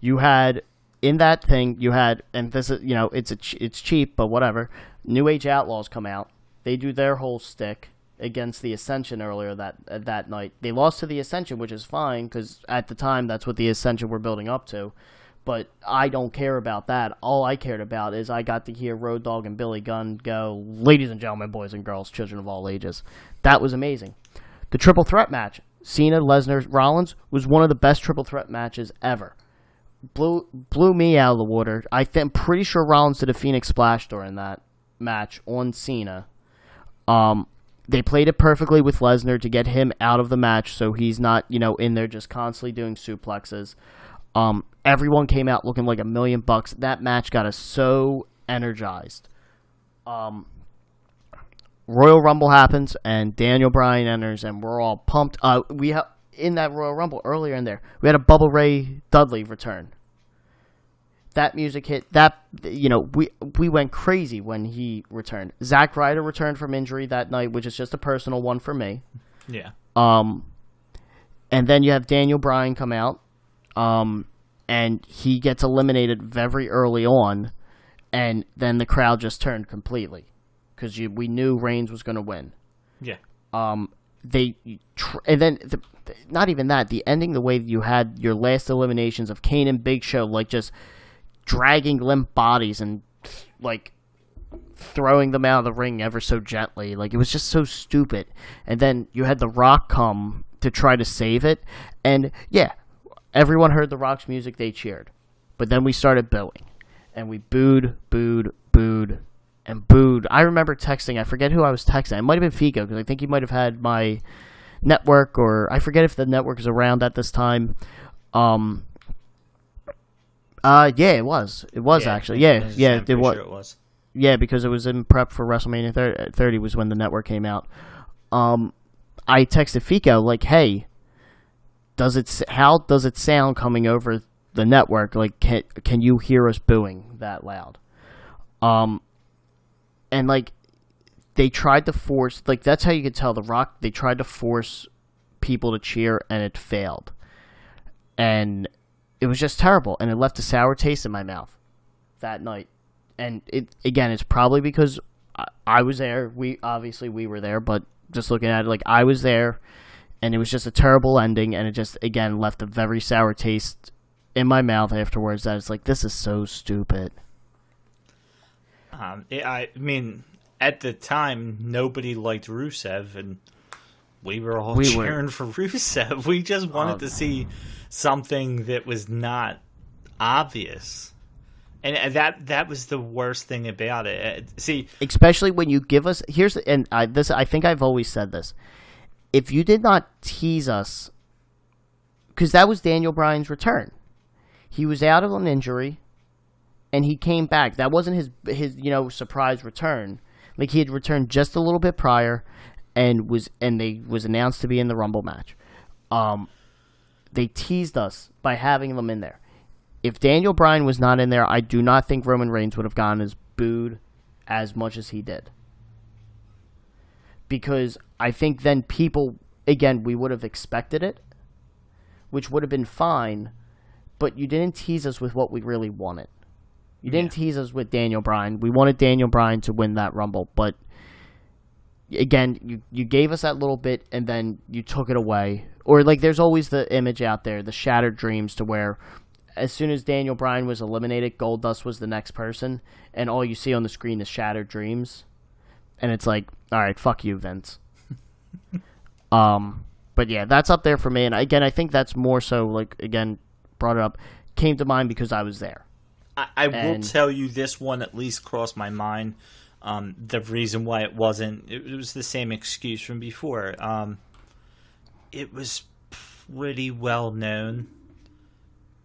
You had, in that thing, and this is, it's cheap, but whatever. New Age Outlaws come out. They do their whole stick against the Ascension earlier that night. They lost to the Ascension, which is fine, because at the time, that's what the Ascension were building up to. But I don't care about that. All I cared about is I got to hear Road Dogg and Billy Gunn go, "Ladies and gentlemen, boys and girls, children of all ages." That was amazing. The triple threat match, Cena, Lesnar, Rollins, was one of the best triple threat matches ever. Blew me out of the water. I'm pretty sure Rollins did a Phoenix Splash during that match on Cena. They played it perfectly with Lesnar to get him out of the match so he's not, in there just constantly doing suplexes. Everyone came out looking like $1 million. That match got us so energized. Royal Rumble happens, and Daniel Bryan enters, and we're all pumped. In that Royal Rumble earlier in there, we had a Bubba Ray Dudley return. That music hit. We went crazy when he returned. Zack Ryder returned from injury that night, which is just a personal one for me. Yeah. And then you have Daniel Bryan come out. And he gets eliminated very early on, and then the crowd just turned completely because we knew Reigns was going to win. Yeah. And then not even that. The ending, the way you had your last eliminations of Kane and Big Show, like just dragging limp bodies and like throwing them out of the ring ever so gently, like it was just so stupid. And then you had The Rock come to try to save it, and yeah. Everyone heard The Rock's music, they cheered. But then we started booing. And we booed, and booed. I remember texting, I forget who I was texting. It might have been Figo, because I think he might have had my network, or I forget if the network was around at this time. Yeah, it was. It was actually. Yeah, it was. Sure it was. Yeah, because it was in prep for WrestleMania 30 was when the network came out. I texted Fico, like, hey, how does it sound coming over the network? Like, can you hear us booing that loud? And like they tried to force, like that's how you could tell The Rock. They tried to force people to cheer, and it failed. And it was just terrible, and it left a sour taste in my mouth that night. And it's probably because I was there. We were there, but just looking at it, like I was there. And it was just a terrible ending, and it just, again, left a very sour taste in my mouth afterwards. That it's like, this is so stupid. I mean, at the time, nobody liked Rusev, and we were all cheering for Rusev. We just wanted to see something that was not obvious. And that was the worst thing about it. See, especially when you give us I think I've always said this. If you did not tease us, because that was Daniel Bryan's return. He was out of an injury, and he came back. That wasn't his surprise return. Like, he had returned just a little bit prior, and was announced to be in the Rumble match. They teased us by having them in there. If Daniel Bryan was not in there, I do not think Roman Reigns would have gotten as booed as much as he did. Because I think then people, again, we would have expected it, which would have been fine, but you didn't tease us with what we really wanted. You didn't tease us with Daniel Bryan. We wanted Daniel Bryan to win that Rumble, but again, you gave us that little bit and then you took it away. Or, like, there's always the image out there, the shattered dreams, to where as soon as Daniel Bryan was eliminated, Goldust was the next person, and all you see on the screen is shattered dreams. And it's like, all right, fuck you, Vince. But yeah, that's up there for me. And again, I think that's more so, like, again, brought it up, came to mind because I was there. I will tell you, this one at least crossed my mind. The reason why it wasn't, it was the same excuse from before. It was pretty well known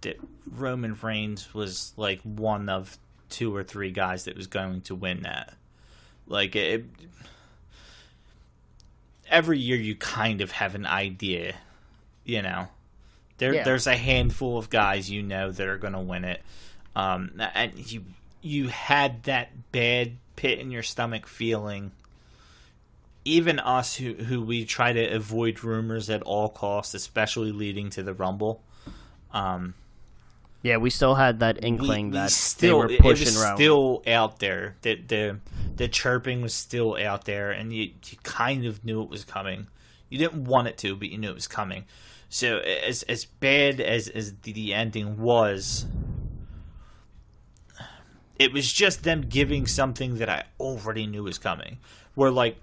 that Roman Reigns was like one of 2 or 3 guys that was going to win that. Like, every year you kind of have an idea, you know. There's a handful of guys that are going to win it. And you had that bad pit in your stomach feeling. Even us who we try to avoid rumors at all costs, especially leading to the Rumble. Yeah, we still had that inkling they were pushing around. It was still out there. The chirping was still out there, and you kind of knew it was coming. You didn't want it to, but you knew it was coming. So as bad as the ending was, it was just them giving something that I already knew was coming. Where, like,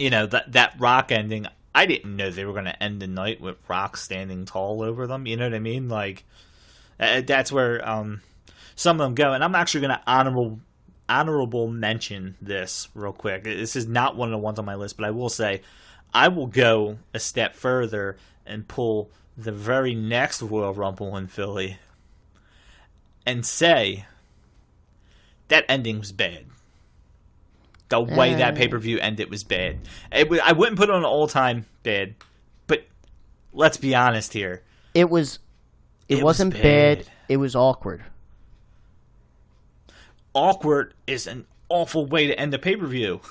that Rock ending, I didn't know they were going to end the night with Rock standing tall over them. You know what I mean? Like, that's where some of them go. And I'm actually going to honorable mention this real quick. This is not one of the ones on my list, but I will say I will go a step further and pull the very next Royal Rumble in Philly and say that ending was bad. The way that pay-per-view ended was bad. I wouldn't put it on all-time bad, but let's be honest here. It wasn't bad. It was awkward. Awkward is an awful way to end a pay-per-view.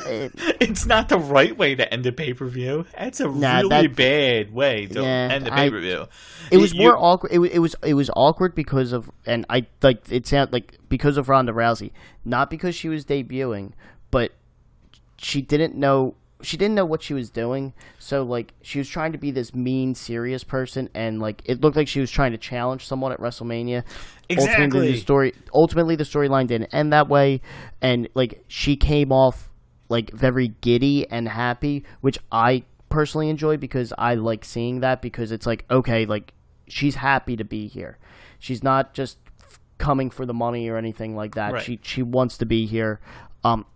It's not the right way to end a pay-per-view. That's a really bad way to end a pay-per-view. It was more awkward. It was awkward because of, and I like it sounded like because of Ronda Rousey, not because she was debuting, but she didn't know what she was doing. So, like, she was trying to be this mean, serious person, and, like, it looked like she was trying to challenge someone at WrestleMania. Exactly. Ultimately, the storyline didn't end that way, and, like, she came off, like, very giddy and happy, which I personally enjoy because I like seeing that, because it's like, okay, like, she's happy to be here. She's not just coming for the money or anything like that. Right. She wants to be here.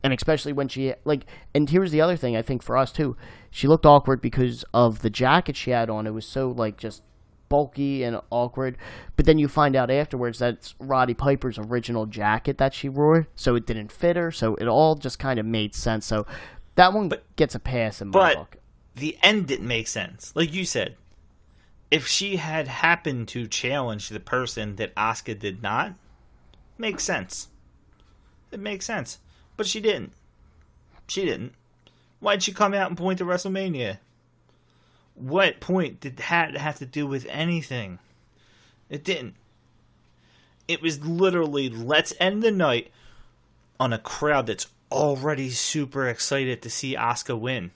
And especially when she, like, and here's the other thing I think for us too, she looked awkward because of the jacket she had on. It was so, like, just bulky and awkward. But then you find out afterwards that's Roddy Piper's original jacket that she wore, so it didn't fit her. So it all just kind of made sense. So that one gets a pass in my book. The end didn't make sense. Like you said, if she had happened to challenge the person that Asuka did not, makes sense. It makes sense. But she didn't. Why'd she come out and point to WrestleMania? What point did that have to do with anything? It didn't. It was literally, let's end the night on a crowd that's already super excited to see Asuka win.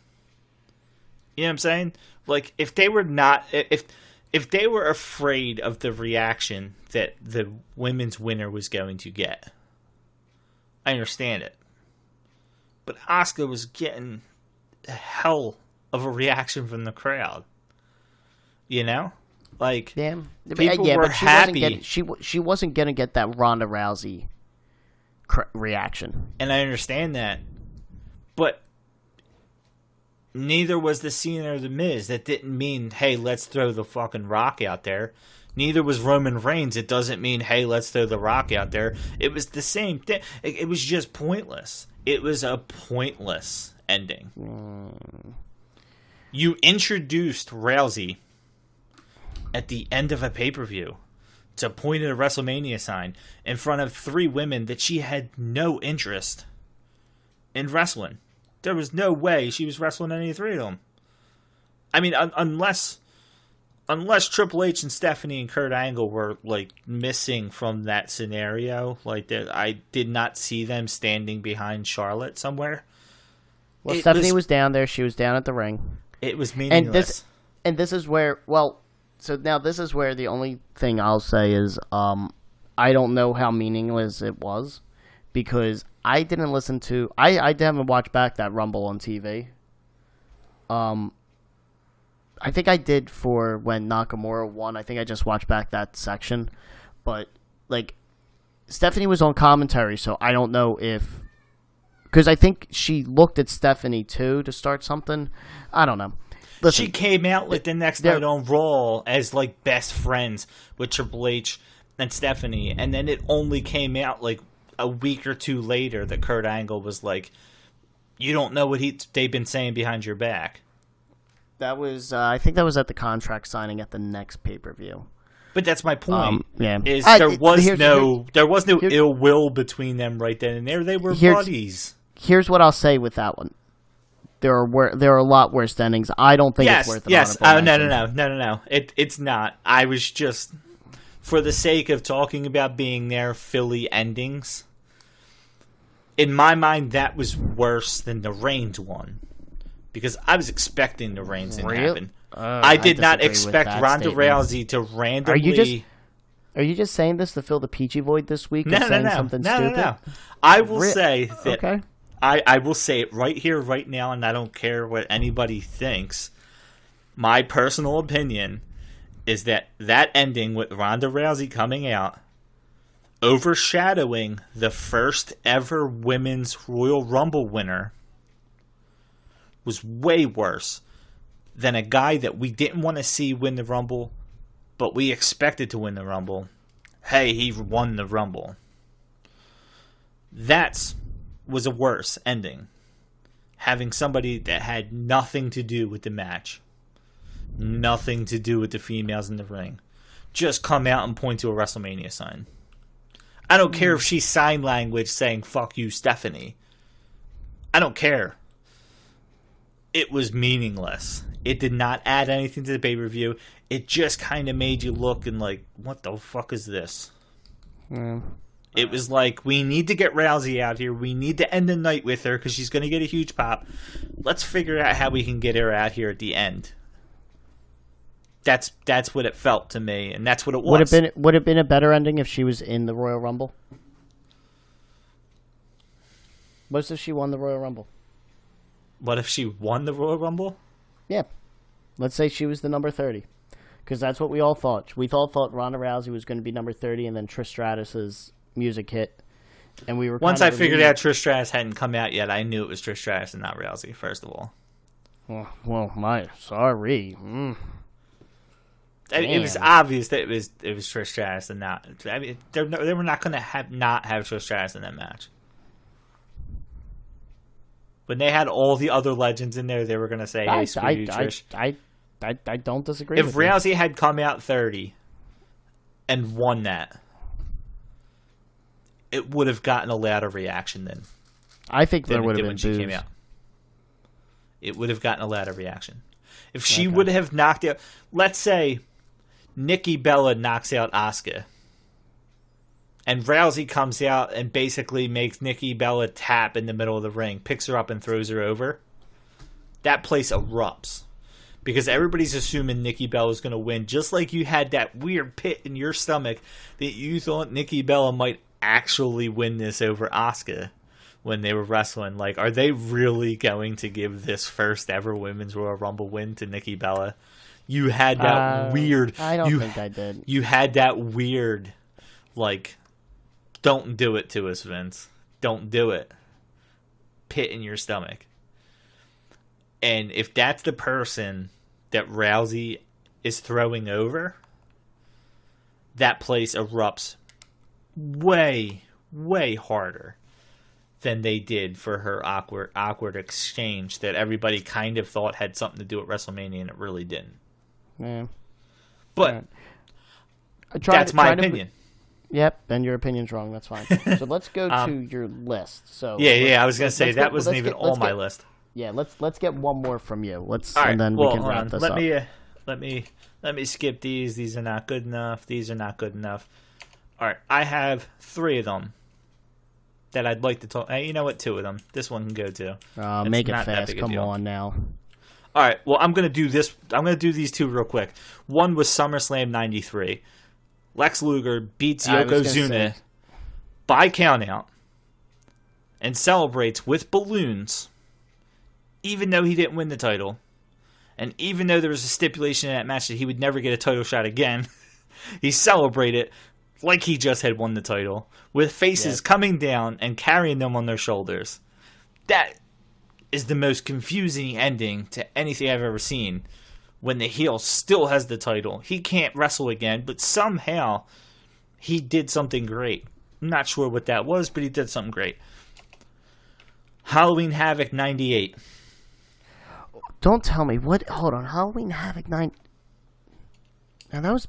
You know what I'm saying? Like, if they were afraid of the reaction that the women's winner was going to get, I understand it. But Asuka was getting a hell of a reaction from the crowd. You know? Like, yeah, people were but happy. She wasn't gonna get that Ronda Rousey reaction, and I understand that, but neither was the Cena or the Miz. That didn't mean, hey, let's throw the fucking Rock out there. Neither was Roman Reigns. It doesn't mean, hey, let's throw the Rock out there. It was the same thing. It was just pointless. It was a pointless ending. You introduced Rousey at the end of a pay-per-view to point at a WrestleMania sign in front of 3 women that she had no interest in wrestling. There was no way she was wrestling any 3 of them. I mean, unless Triple H and Stephanie and Kurt Angle were like missing from that scenario, like that, I did not see them standing behind Charlotte somewhere. Well, Stephanie was down there. She was down at the ring. It was meaningless. And this is where, so now this is where the only thing I'll say is, I don't know how meaningless it was, because I didn't listen to, I haven't watched back that Rumble on TV. I think I did for when Nakamura won. I think I just watched back that section. But, like, Stephanie was on commentary, so I don't know if... Because I think she looked at Stephanie, too, to start something. I don't know. Listen, she came out, like, the next night on Raw as, like, best friends with Triple H and Stephanie. And then it only came out, like, a week or 2 later that Kurt Angle was like, you don't know what they've been saying behind your back. That was, I think that was at the contract signing at the next pay-per-view. But that's my point. Yeah, there was no ill will between them right then and there. They were buddies. Here's what I'll say with that one: there are a lot worse endings. I don't think it's worth it. Yes, no. It's not. I was just, for the sake of talking about being there, Philly endings. In my mind, that was worse than the Reigns one. Because I was expecting the Reigns to happen. I did not expect Ronda Rousey to randomly... Are you just saying this to fill the Peachy void this week? Something stupid? No. I will say that... Okay. I will say it right here, right now, and I don't care what anybody thinks. My personal opinion is that ending with Ronda Rousey coming out, overshadowing the first ever Women's Royal Rumble winner, was way worse than a guy that we didn't want to see win the Rumble, but we expected to win the Rumble. Hey, he won the Rumble. That was a worse ending. Having somebody that had nothing to do with the match, nothing to do with the females in the ring, just come out and point to a WrestleMania sign. I don't care if she's sign language saying, fuck you, Stephanie. I don't care. It was meaningless. It did not add anything to the pay-per-view. It just kind of made you look and like, what the fuck is this? It was like, we need to get Rousey out here. We need to end the night with her because she's going to get a huge pop. Let's figure out how we can get her out here at the end. That's what it felt to me, and that's what it was. Would it have been a better ending if she was in the Royal Rumble? What if she won the Royal Rumble? What if she won the Royal Rumble? Yeah. Let's say she was the number 30. Because that's what we all thought. We all thought Ronda Rousey was going to be number 30, and then Trish Stratus's music hit. And we were once I figured out Trish Stratus hadn't come out yet, I knew it was Trish Stratus and not Rousey, first of all. Sorry. It was obvious that it was Trish Stratus and not... I mean, they were not going to not have Trish Stratus in that match. When they had all the other legends in there, they were going to say, hey, screw you, Trish. I don't disagree with you. If Rousey had come out 30 and won that, it would have gotten a louder reaction then. I think there would have been when she came out. It would have gotten a louder reaction. If she would have knocked out... Let's say Nikki Bella knocks out Asuka. And Rousey comes out and basically makes Nikki Bella tap in the middle of the ring, picks her up and throws her over. That place erupts. Because everybody's assuming Nikki Bella is going to win. Just like you had that weird pit in your stomach that you thought Nikki Bella might actually win this over Asuka when they were wrestling. Like, are they really going to give this first ever Women's Royal Rumble win to Nikki Bella? You had that weird. I don't think I did. You had that weird, like, don't do it to us, Vince. Don't do it. Pit in your stomach. And if that's the person that Rousey is throwing over, that place erupts way, way harder than they did for her awkward exchange that everybody kind of thought had something to do with WrestleMania, and it really didn't. Yeah. But that's my opinion. Yep, and your opinion's wrong. That's fine. So let's go to your list. So yeah. I was gonna say that wasn't even on my list. Yeah, let's get one more from you. All right, and then we can wrap this up. Let me skip these. These are not good enough. These are not good enough. All right, I have 3 of them that I'd like to talk. You know what? 2 of them. This one can go too. Make it fast. Come on now. All right. Well, I'm gonna do this. I'm gonna do these 2 real quick. One was SummerSlam '93. Lex Luger beats Yokozuna by countout and celebrates with balloons, even though he didn't win the title. And even though there was a stipulation in that match that he would never get a title shot again, he celebrated like he just had won the title, with faces coming down and carrying them on their shoulders. That is the most confusing ending to anything I've ever seen. When the heel still has the title, he can't wrestle again, but somehow he did something great. I'm not sure what that was, but he did something great. Halloween Havoc 98. Don't tell me. What? Hold on. Halloween Havoc 9. Now that was...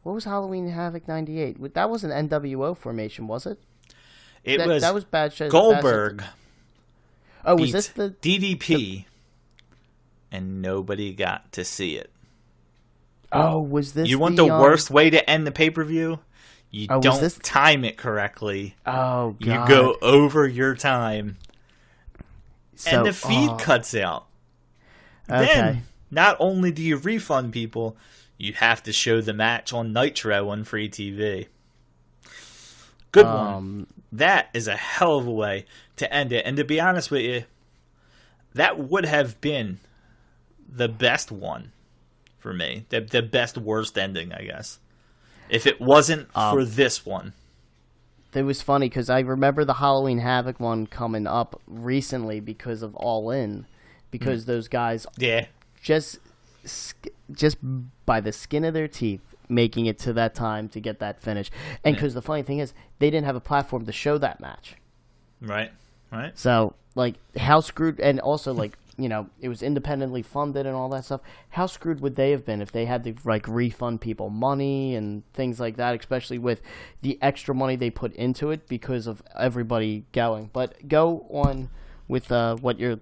What was Halloween Havoc 98? That was an NWO formation, was it? That was bad shit. Goldberg. Oh, was this the... DDP. And nobody got to see it. Oh, was this... You want the worst way to end the pay-per-view? You don't time it correctly. Oh, God. You go over your time. And the feed cuts out. Okay. Then, not only do you refund people, you have to show the match on Nitro on free TV. Good one. That is a hell of a way to end it. And to be honest with you, that would have been the best one for me. The best worst ending, I guess. If it wasn't for this one. It was funny because I remember the Halloween Havoc one coming up recently because of All In. Because those guys just by the skin of their teeth making it to that time to get that finish. And because the funny thing is, they didn't have a platform to show that match. Right. So, like, how screwed... And also, like, you know, it was independently funded and all that stuff. How screwed would they have been if they had to, like, refund people money and things like that, especially with the extra money they put into it because of everybody going. But go on with what your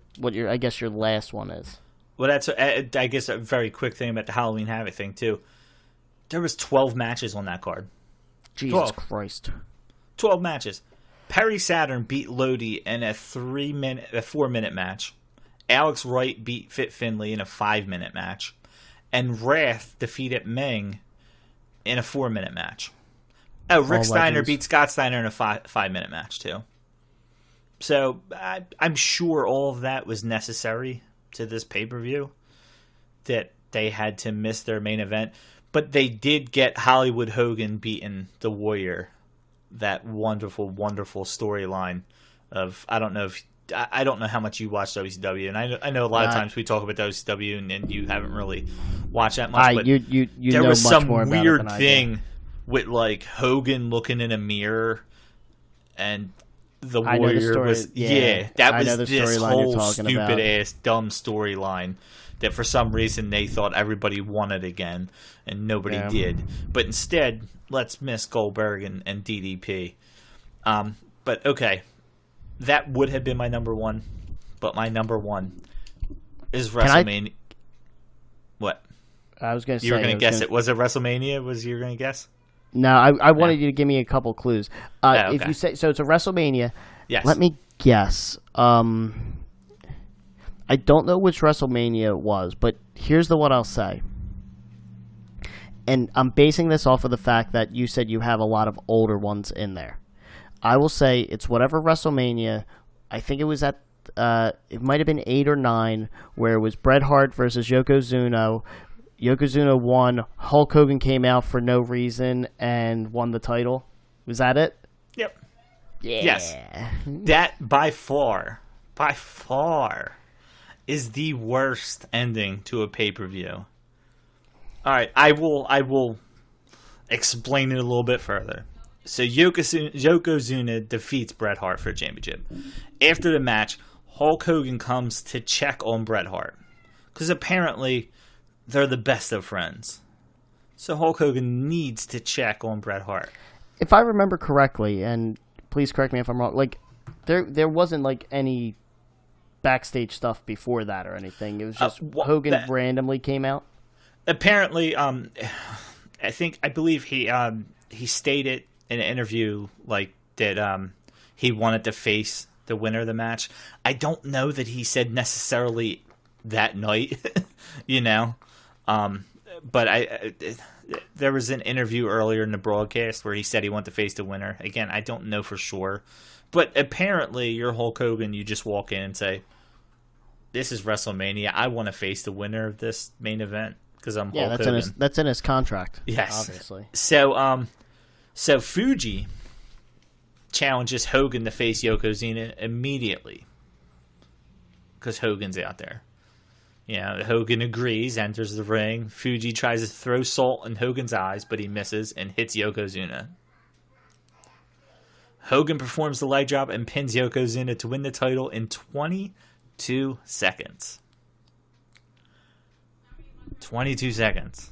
I guess your last one is. Well, that's I guess a very quick thing about the Halloween Havoc thing too. There was 12 matches on that card. Jesus Christ. 12 matches. Perry Saturn beat Lodi in a 4-minute match. Alex Wright beat Fit Finlay in a 5-minute match. And Wrath defeated Meng in a 4-minute match. Oh, Rick Steiner beat Scott Steiner in a 5-minute match too. So I'm sure all of that was necessary to this pay-per-view, that they had to miss their main event. But they did get Hollywood Hogan beating the Warrior. That wonderful, wonderful storyline of, I don't know how much you watch WCW, and I know a lot of times we talk about WCW and you haven't really watched that much. But you there know was much some more about weird it than thing I do. with like Hogan looking in a mirror and the Warrior was that was this whole stupid ass dumb storyline that for some reason they thought everybody wanted again and nobody did. But instead, let's miss Goldberg and DDP. But okay, that would have been my number one, but my number one is WrestleMania. What? I was going to say... You were going to guess it. Was it WrestleMania? Was you going to guess? No, I wanted you to give me a couple clues. Okay. If you say... So it's a WrestleMania. Yes. Let me guess. I don't know which WrestleMania it was, but here's what I'll say. And I'm basing this off of the fact that you said you have a lot of older ones in there. I will say it's whatever WrestleMania. I think it was at it might have been 8 or 9, where it was Bret Hart versus Yokozuna. Yokozuna won. Hulk Hogan came out for no reason and won the title. Was that it? Yep. Yeah. Yes. That by far is the worst ending to a pay-per-view. All right, I will explain it a little bit further. So Yokozuna defeats Bret Hart for the championship. After the match, Hulk Hogan comes to check on Bret Hart because apparently they're the best of friends. So Hulk Hogan needs to check on Bret Hart. If I remember correctly, and please correct me if I'm wrong, like there wasn't like any backstage stuff before that or anything. It was just Hogan randomly came out. Apparently, I believe he stated in an interview like that he wanted to face the winner of the match. I don't know that he said necessarily that night, you know. But there was an interview earlier in the broadcast where he said he wanted to face the winner. Again, I don't know for sure. But apparently, you're Hulk Hogan. You just walk in and say, "This is WrestleMania. I want to face the winner of this main event because I'm Hulk Hogan." That's in his contract. Yes, obviously. So Fuji challenges Hogan to face Yokozuna immediately because Hogan's out there. Yeah, Hogan agrees, enters the ring. Fuji tries to throw salt in Hogan's eyes, but he misses and hits Yokozuna. Hogan performs the leg drop and pins Yokozuna to win the title in 22 seconds. 22 seconds.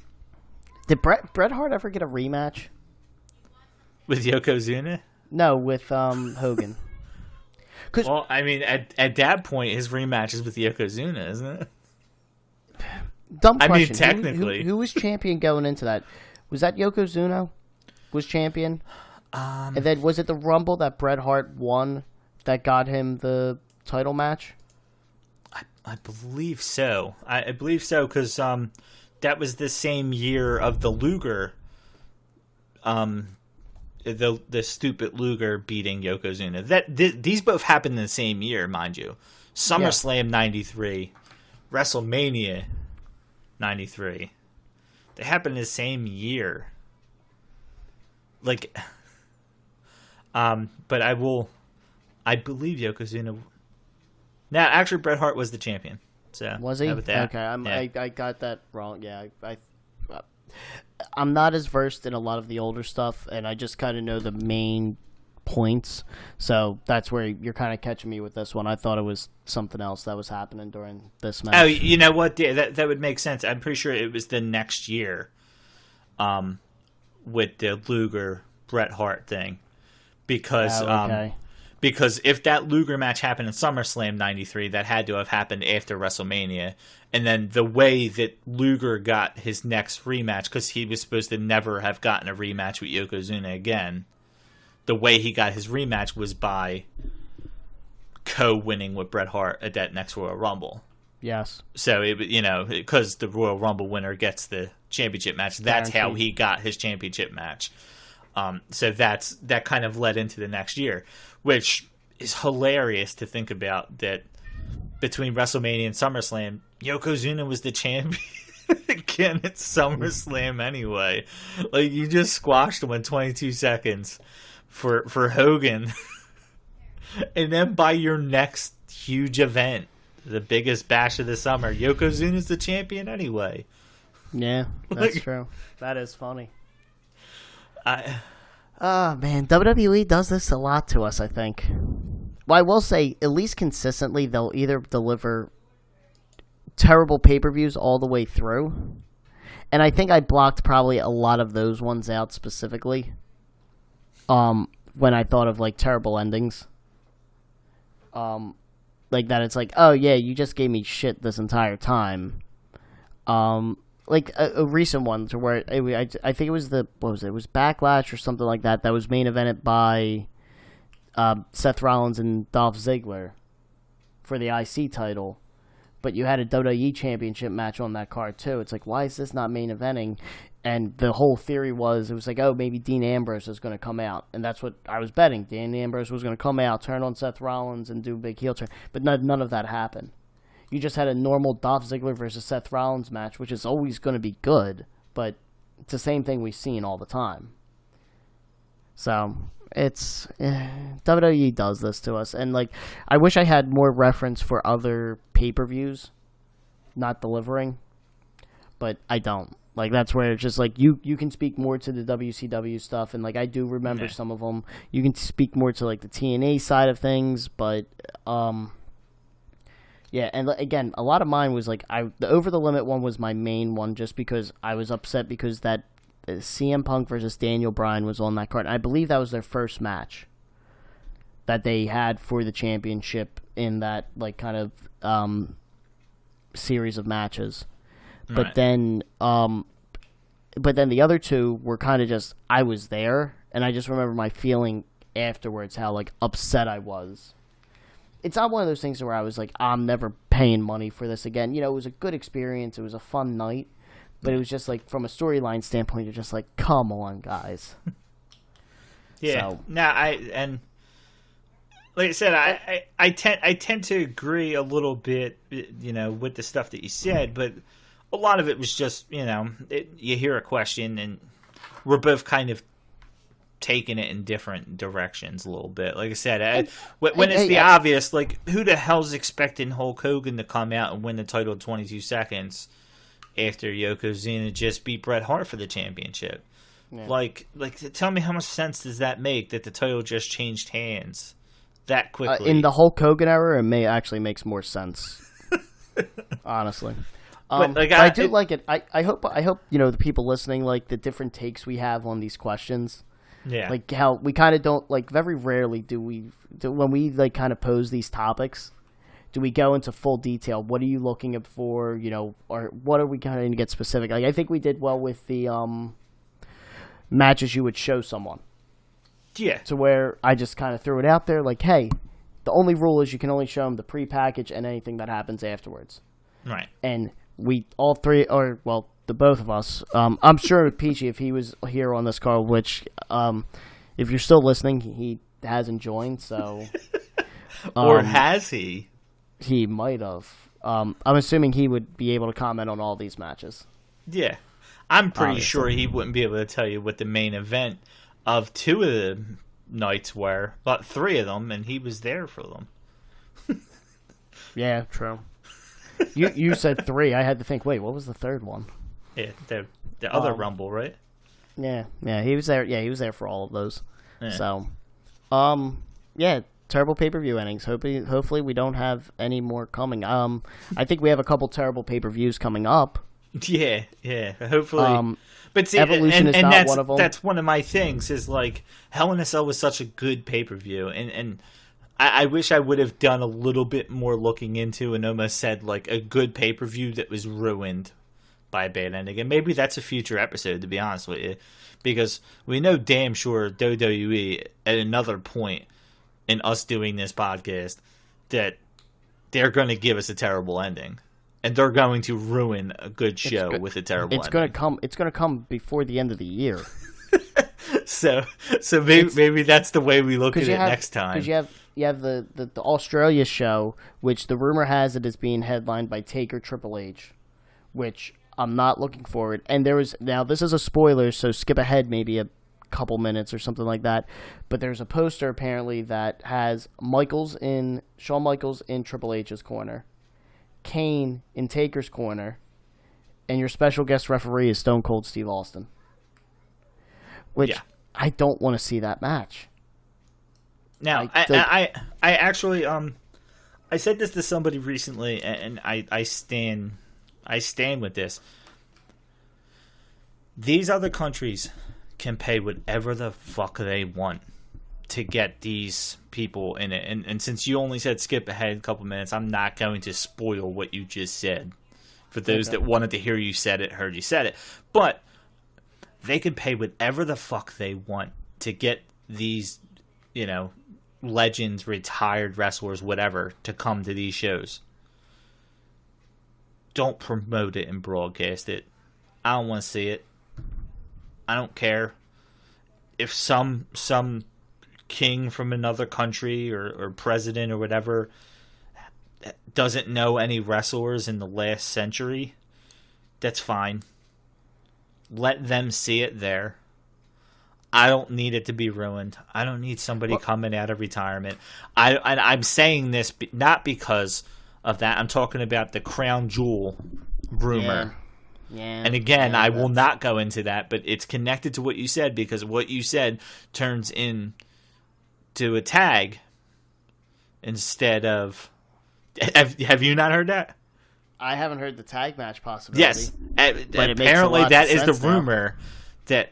Did Bret Hart ever get a rematch? With Yokozuna? No, with Hogan. Well, I mean, at that point, his rematch is with Yokozuna, isn't it? Dumb question. I mean, technically. Who was champion going into that? Was that Yokozuna was champion? And then was it the Rumble that Bret Hart won that got him the title match? I believe so. I believe so because that was the same year of the Luger, the stupid Luger beating Yokozuna. These both happened in the same year, mind you. SummerSlam 93, WrestleMania 93. They happened in the same year. Like, but I believe Yokozuna. Now, actually, Bret Hart was the champion. So was he? Okay, I got that wrong. Yeah, I'm not as versed in a lot of the older stuff, and I just kind of know the main points. So that's where you're kind of catching me with this one. I thought it was something else that was happening during this match. Oh, you know what? Yeah, that would make sense. I'm pretty sure it was the next year, with the Luger Bret Hart thing, because because if that Luger match happened in SummerSlam 93, that had to have happened after WrestleMania. And then the way that Luger got his next rematch, because he was supposed to never have gotten a rematch with Yokozuna again, the way he got his rematch was by co-winning with Bret Hart at that next Royal Rumble. Yes. So, because the Royal Rumble winner gets the championship match, that's how he got his championship match. So that kind of led into the next year, which is hilarious to think about, that between WrestleMania and SummerSlam, Yokozuna was the champion again at SummerSlam anyway. Like, you just squashed him in 22 seconds for Hogan. And then by your next huge event, the biggest bash of the summer, Yokozuna's the champion anyway. Yeah, that's true. That is funny. Man, WWE does this a lot to us, I think. Well, I will say, at least consistently, they'll either deliver terrible pay-per-views all the way through, and I think I blocked probably a lot of those ones out specifically, when I thought of, like, terrible endings. Like that, it's like, oh yeah, you just gave me shit this entire time. Like a recent one to where I think it was it was Backlash or something like that was main evented by Seth Rollins and Dolph Ziggler for the IC title, but you had a WWE Championship match on that card too. It's like, why is this not main eventing? And the whole theory was, it was like, oh, maybe Dean Ambrose is going to come out. And that's what I was betting. Dean Ambrose was going to come out, turn on Seth Rollins, and do a big heel turn. But none of that happened. You just had a normal Dolph Ziggler versus Seth Rollins match, which is always going to be good. But it's the same thing we've seen all the time. So, it's... WWE does this to us. And, like, I wish I had more reference for other pay-per-views not delivering. But I don't. Like, that's where it's just, like, you can speak more to the WCW stuff, and, like, I do remember some of them. You can speak more to, like, the TNA side of things, but, yeah, and, again, a lot of mine was, like, the Over the Limit one was my main one, just because I was upset because that CM Punk versus Daniel Bryan was on that card. And I believe that was their first match that they had for the championship in that, like, kind of, series of matches. But then the other two were kind of just, I was there, and I just remember my feeling afterwards, how, like, upset I was. It's not one of those things where I was like, I'm never paying money for this again. You know, it was a good experience, it was a fun night, but it was just, like, from a storyline standpoint, you're just like, come on, guys. Yeah, so. And like I said, I tend to agree a little bit, you know, with the stuff that you said, but a lot of it was just, you know, you hear a question and we're both kind of taking it in different directions a little bit. Like I said, when it's the obvious, like, who the hell's expecting Hulk Hogan to come out and win the title in 22 seconds after Yokozuna just beat Bret Hart for the championship? Yeah. Like, tell me how much sense does that make, that the title just changed hands that quickly? In the Hulk Hogan era, it makes more sense. Honestly. But I do like it. I hope you know, the people listening like the different takes we have on these questions. Yeah. Like how we kind of don't, like, very rarely when we like kind of pose these topics, do we go into full detail? What are you looking for? You know, or what are we kind of get specific? Like, I think we did well with the matches you would show someone. Yeah. To where I just kind of threw it out there, like, hey, the only rule is you can only show them the pre-package and anything that happens afterwards. Right. And we all three, or well, the both of us. I'm sure Peachy, if he was here on this call, which if you're still listening, he hasn't joined. So, or has he? He might have. I'm assuming he would be able to comment on all these matches. Yeah, I'm pretty sure he wouldn't be able to tell you what the main event of two of the nights were, but three of them, and he was there for them. Yeah, true. You said three. I had to think, wait, what was the third one? Yeah, the other Rumble, right? Yeah, he was there. Yeah, he was there for all of those. Yeah. So, yeah, terrible pay-per-view endings. Hopefully we don't have any more coming. I think we have a couple terrible pay-per-views coming up. Yeah, hopefully. But see, Evolution is not one of them. That's one of my things, is like, Hell in a Cell was such a good pay-per-view, and I wish I would have done a little bit more looking into and almost said, like, a good pay-per-view that was ruined by a bad ending. And maybe that's a future episode, to be honest with you. Because we know damn sure WWE, at another point in us doing this podcast, that they're going to give us a terrible ending. And they're going to ruin a good show with a terrible ending. It's going to come before the end of the year. So maybe that's the way we look at it next time. Because you have the Australia show, which the rumor has it is being headlined by Taker Triple H, which I'm not looking forward. And now this is a spoiler, so skip ahead maybe a couple minutes or something like that. But there's a poster apparently that has Shawn Michaels in Triple H's corner, Kane in Taker's corner, and your special guest referee is Stone Cold Steve Austin. Which I don't want to see that match. Now, I actually I said this to somebody recently, and I stand with this. These other countries can pay whatever the fuck they want to get these people in it. And since you only said skip ahead a couple minutes, I'm not going to spoil what you just said. For those that wanted to hear you said it, heard you said it. But they can pay whatever the fuck they want to get these, you know, legends, retired wrestlers, whatever, to come to these shows. Don't promote it and broadcast it. I don't want to see it. I don't care if some king from another country or president or whatever doesn't know any wrestlers in the last century. That's fine. Let them see it there. I don't need it to be ruined. I don't need somebody coming out of retirement. I'm saying this not because of that. I'm talking about the crown jewel rumor. Yeah. And again, I will not go into that, but it's connected to what you said, because what you said turns into a tag instead of... Have you not heard that? I haven't heard the tag match possibility. Yes. Apparently that is the rumor that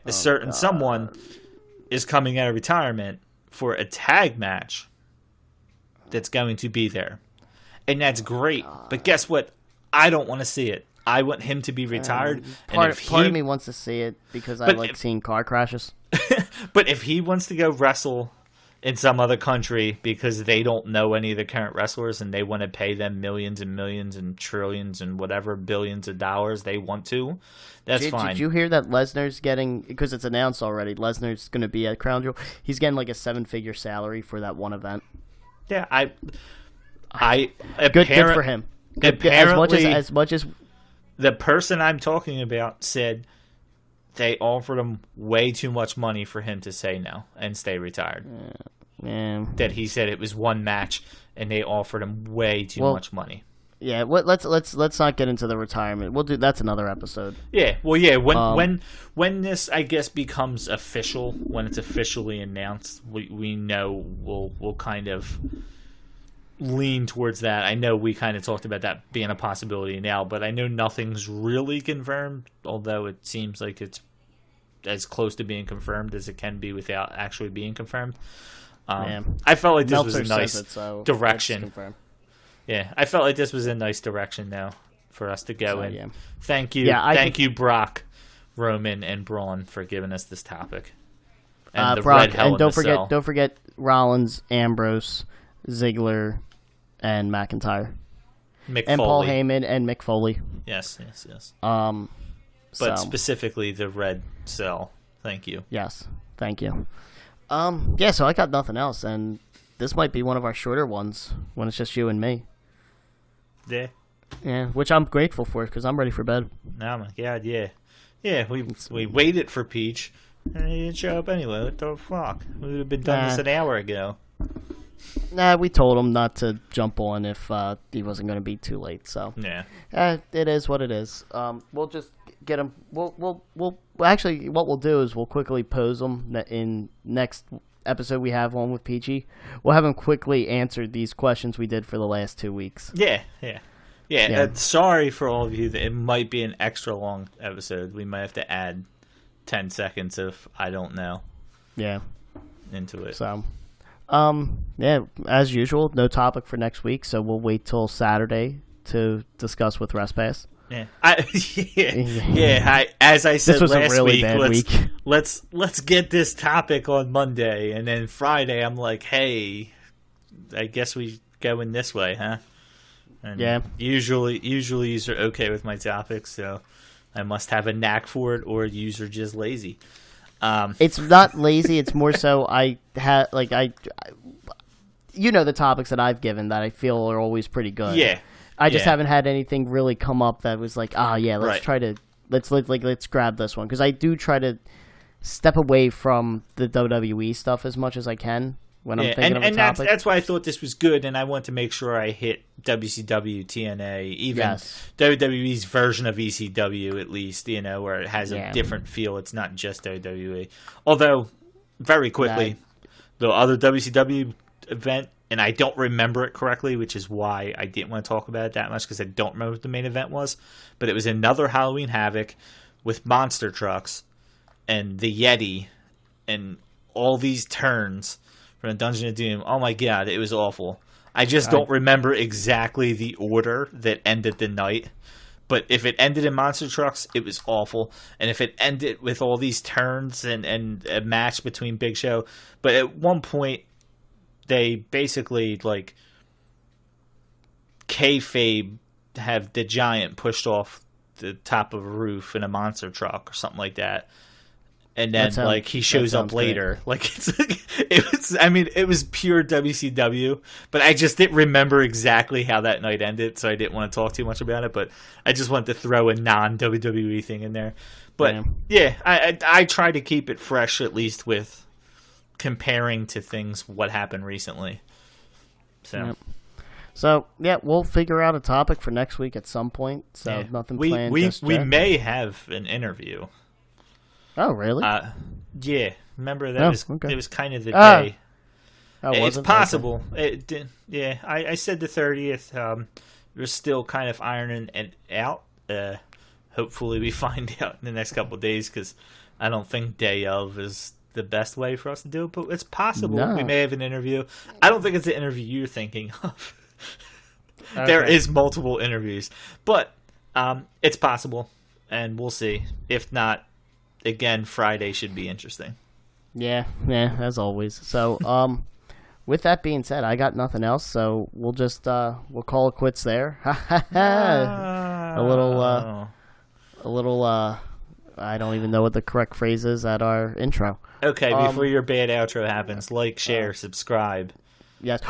someone is coming out of retirement for a tag match that's going to be there. And that's great. But guess what? I don't want to see it. I want him to be retired. Part of me wants to see it because I like seeing car crashes. But if he wants to go wrestle in some other country because they don't know any of the current wrestlers and they want to pay them millions and millions and trillions and whatever billions of dollars they want to, that's fine. Did you hear that Lesnar's getting, because it's announced already, Lesnar's going to be at Crown Jewel. He's getting like a 7-figure salary for that one event. Yeah, I good for him. As much as the person I'm talking about said they offered him way too much money for him to say no and stay retired. Yeah. That he said it was one match and they offered him way too much money. Yeah, let's not get into the retirement. We'll do that's another episode. Yeah, well, yeah. When this, I guess, becomes official, when it's officially announced, we know we'll kind of lean towards that. I know we kind of talked about that being a possibility now, but I know nothing's really confirmed. Although it seems like it's as close to being confirmed as it can be without actually being confirmed. I felt like this was a nice direction. Yeah, I felt like this was a nice direction now for us to go in. Yeah. Thank you. Thank you, Brock, Roman, and Braun for giving us this topic. And the Brock, Red Hell and don't forget Rollins, Ambrose, Ziggler, and McIntyre. And Paul Heyman and Mick Foley. Yes. But specifically the Red Cell. Thank you. Yes, thank you. So I got nothing else, and this might be one of our shorter ones when it's just you and me. Yeah. Yeah, which I'm grateful for because I'm ready for bed. Oh my god, yeah. Yeah, we waited for Peach, and he didn't show up anyway. What the fuck? We would have been done this an hour ago. Nah, we told him not to jump on if he wasn't going to be too late. So yeah, it is what it is. We'll just get him. We'll actually what we'll do is we'll quickly pose him in next episode we have on with Peachy. We'll have him quickly answer these questions we did for the last 2 weeks. Yeah. Sorry for all of you that it might be an extra long episode. We might have to add 10 seconds of I don't know. Yeah. Into it. So. As usual, no topic for next week, so we'll wait till Saturday to discuss with RestPass. Yeah. As I said this was last a really week, bad week. Let's get this topic on Monday, and then Friday I'm like, hey, I guess we go in this way, huh? And usually you're okay with my topics, so I must have a knack for it, or you're just lazy. It's not lazy. It's more so the topics that I've given that I feel are always pretty good. Yeah. I just haven't had anything really come up that was like, let's grab this one, because I do try to step away from the WWE stuff as much as I can when I'm thinking of a topic. That's why I thought this was good, and I want to make sure I hit WCW, TNA, even WWE's version of ECW at least, where it has a different feel. It's not just WWE. Although, very quickly, the other WCW event, and I don't remember it correctly, which is why I didn't want to talk about it that much, because I don't remember what the main event was, but it was another Halloween Havoc with monster trucks and the Yeti and all these turns from the Dungeon of Doom. Oh my god, it was awful. I just don't remember exactly the order that ended the night. But if it ended in monster trucks, it was awful. And if it ended with all these turns and a match between Big Show. But at one point, they basically, kayfabe have the Giant pushed off the top of a roof in a monster truck or something like that. And then like he shows up later. Great. Like it was pure WCW, but I just didn't remember exactly how that night ended, so I didn't want to talk too much about it, but I just wanted to throw a non-WWE thing in there. But yeah, I try to keep it fresh, at least with comparing to things what happened recently. So yeah, we'll figure out a topic for next week at some point. So nothing planned. We may have an interview. Oh really? Yeah. Remember that it was kind of the day. It's possible. Okay. I said the 30th. We're still kind of ironing it out. Hopefully we find out in the next couple of days, because I don't think day of is the best way for us to do it, but it's possible we may have an interview. I don't think it's the interview you're thinking of. Okay. There is multiple interviews, but it's possible, and we'll see. If not, again, Friday should be interesting. Yeah, as always. So, with that being said, I got nothing else, so we'll just we'll call it quits there. A little. I don't even know what the correct phrase is at our intro. Okay, before your bad outro happens, like, share, subscribe. Yes.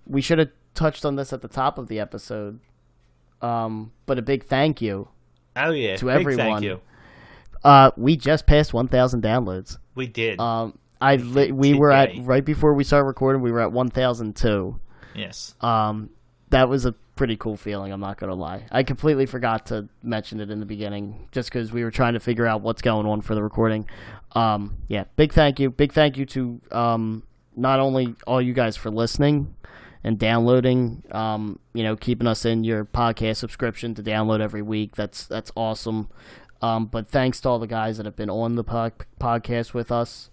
We should have touched on this at the top of the episode. But a big thank you. Oh yeah, to everyone. Thank you. We just passed 1,000 downloads. We did. We were at, right before we started recording, we were at 1,002. Yes. That was a pretty cool feeling, I'm not going to lie. I completely forgot to mention it in the beginning, just because we were trying to figure out what's going on for the recording. Big thank you. Big thank you to not only all you guys for listening and downloading, keeping us in your podcast subscription to download every week. That's awesome. But thanks to all the guys that have been on the podcast with us.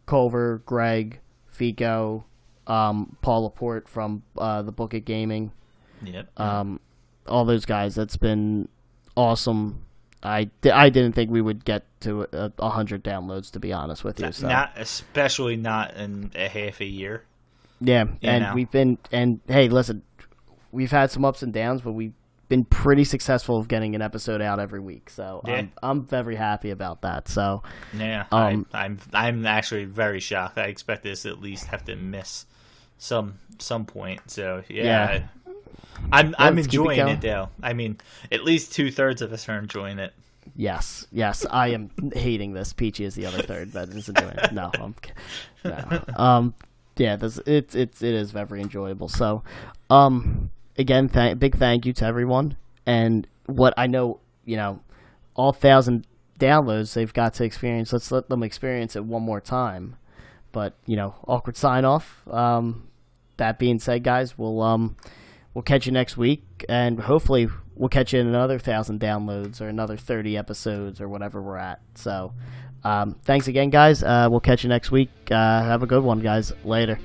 Culver, Greg, Fico, Paul Laporte from the Book It Gaming. Yep. All those guys. That's been awesome. I didn't think we would get to 100 downloads, to be honest with you. So. Especially not in a half a year. Yeah, hey, listen, we've had some ups and downs, but we've been pretty successful of getting an episode out every week. So I'm very happy about that. So yeah, I'm actually very shocked. I expect this at least have to miss some point. So yeah. I'm enjoying it though. I mean, at least 2/3 of us are enjoying it. Yes, I am hating this. Peachy is the other third that isn't doing it. No. It is very enjoyable. So, again, big thank you to everyone. And what I know, all 1,000 downloads they've got to experience. Let's let them experience it one more time. But awkward sign off. That being said, guys, we'll catch you next week, and hopefully we'll catch you in another 1,000 downloads or another 30 episodes or whatever we're at. So, thanks again, guys. We'll catch you next week. Have a good one, guys. Later.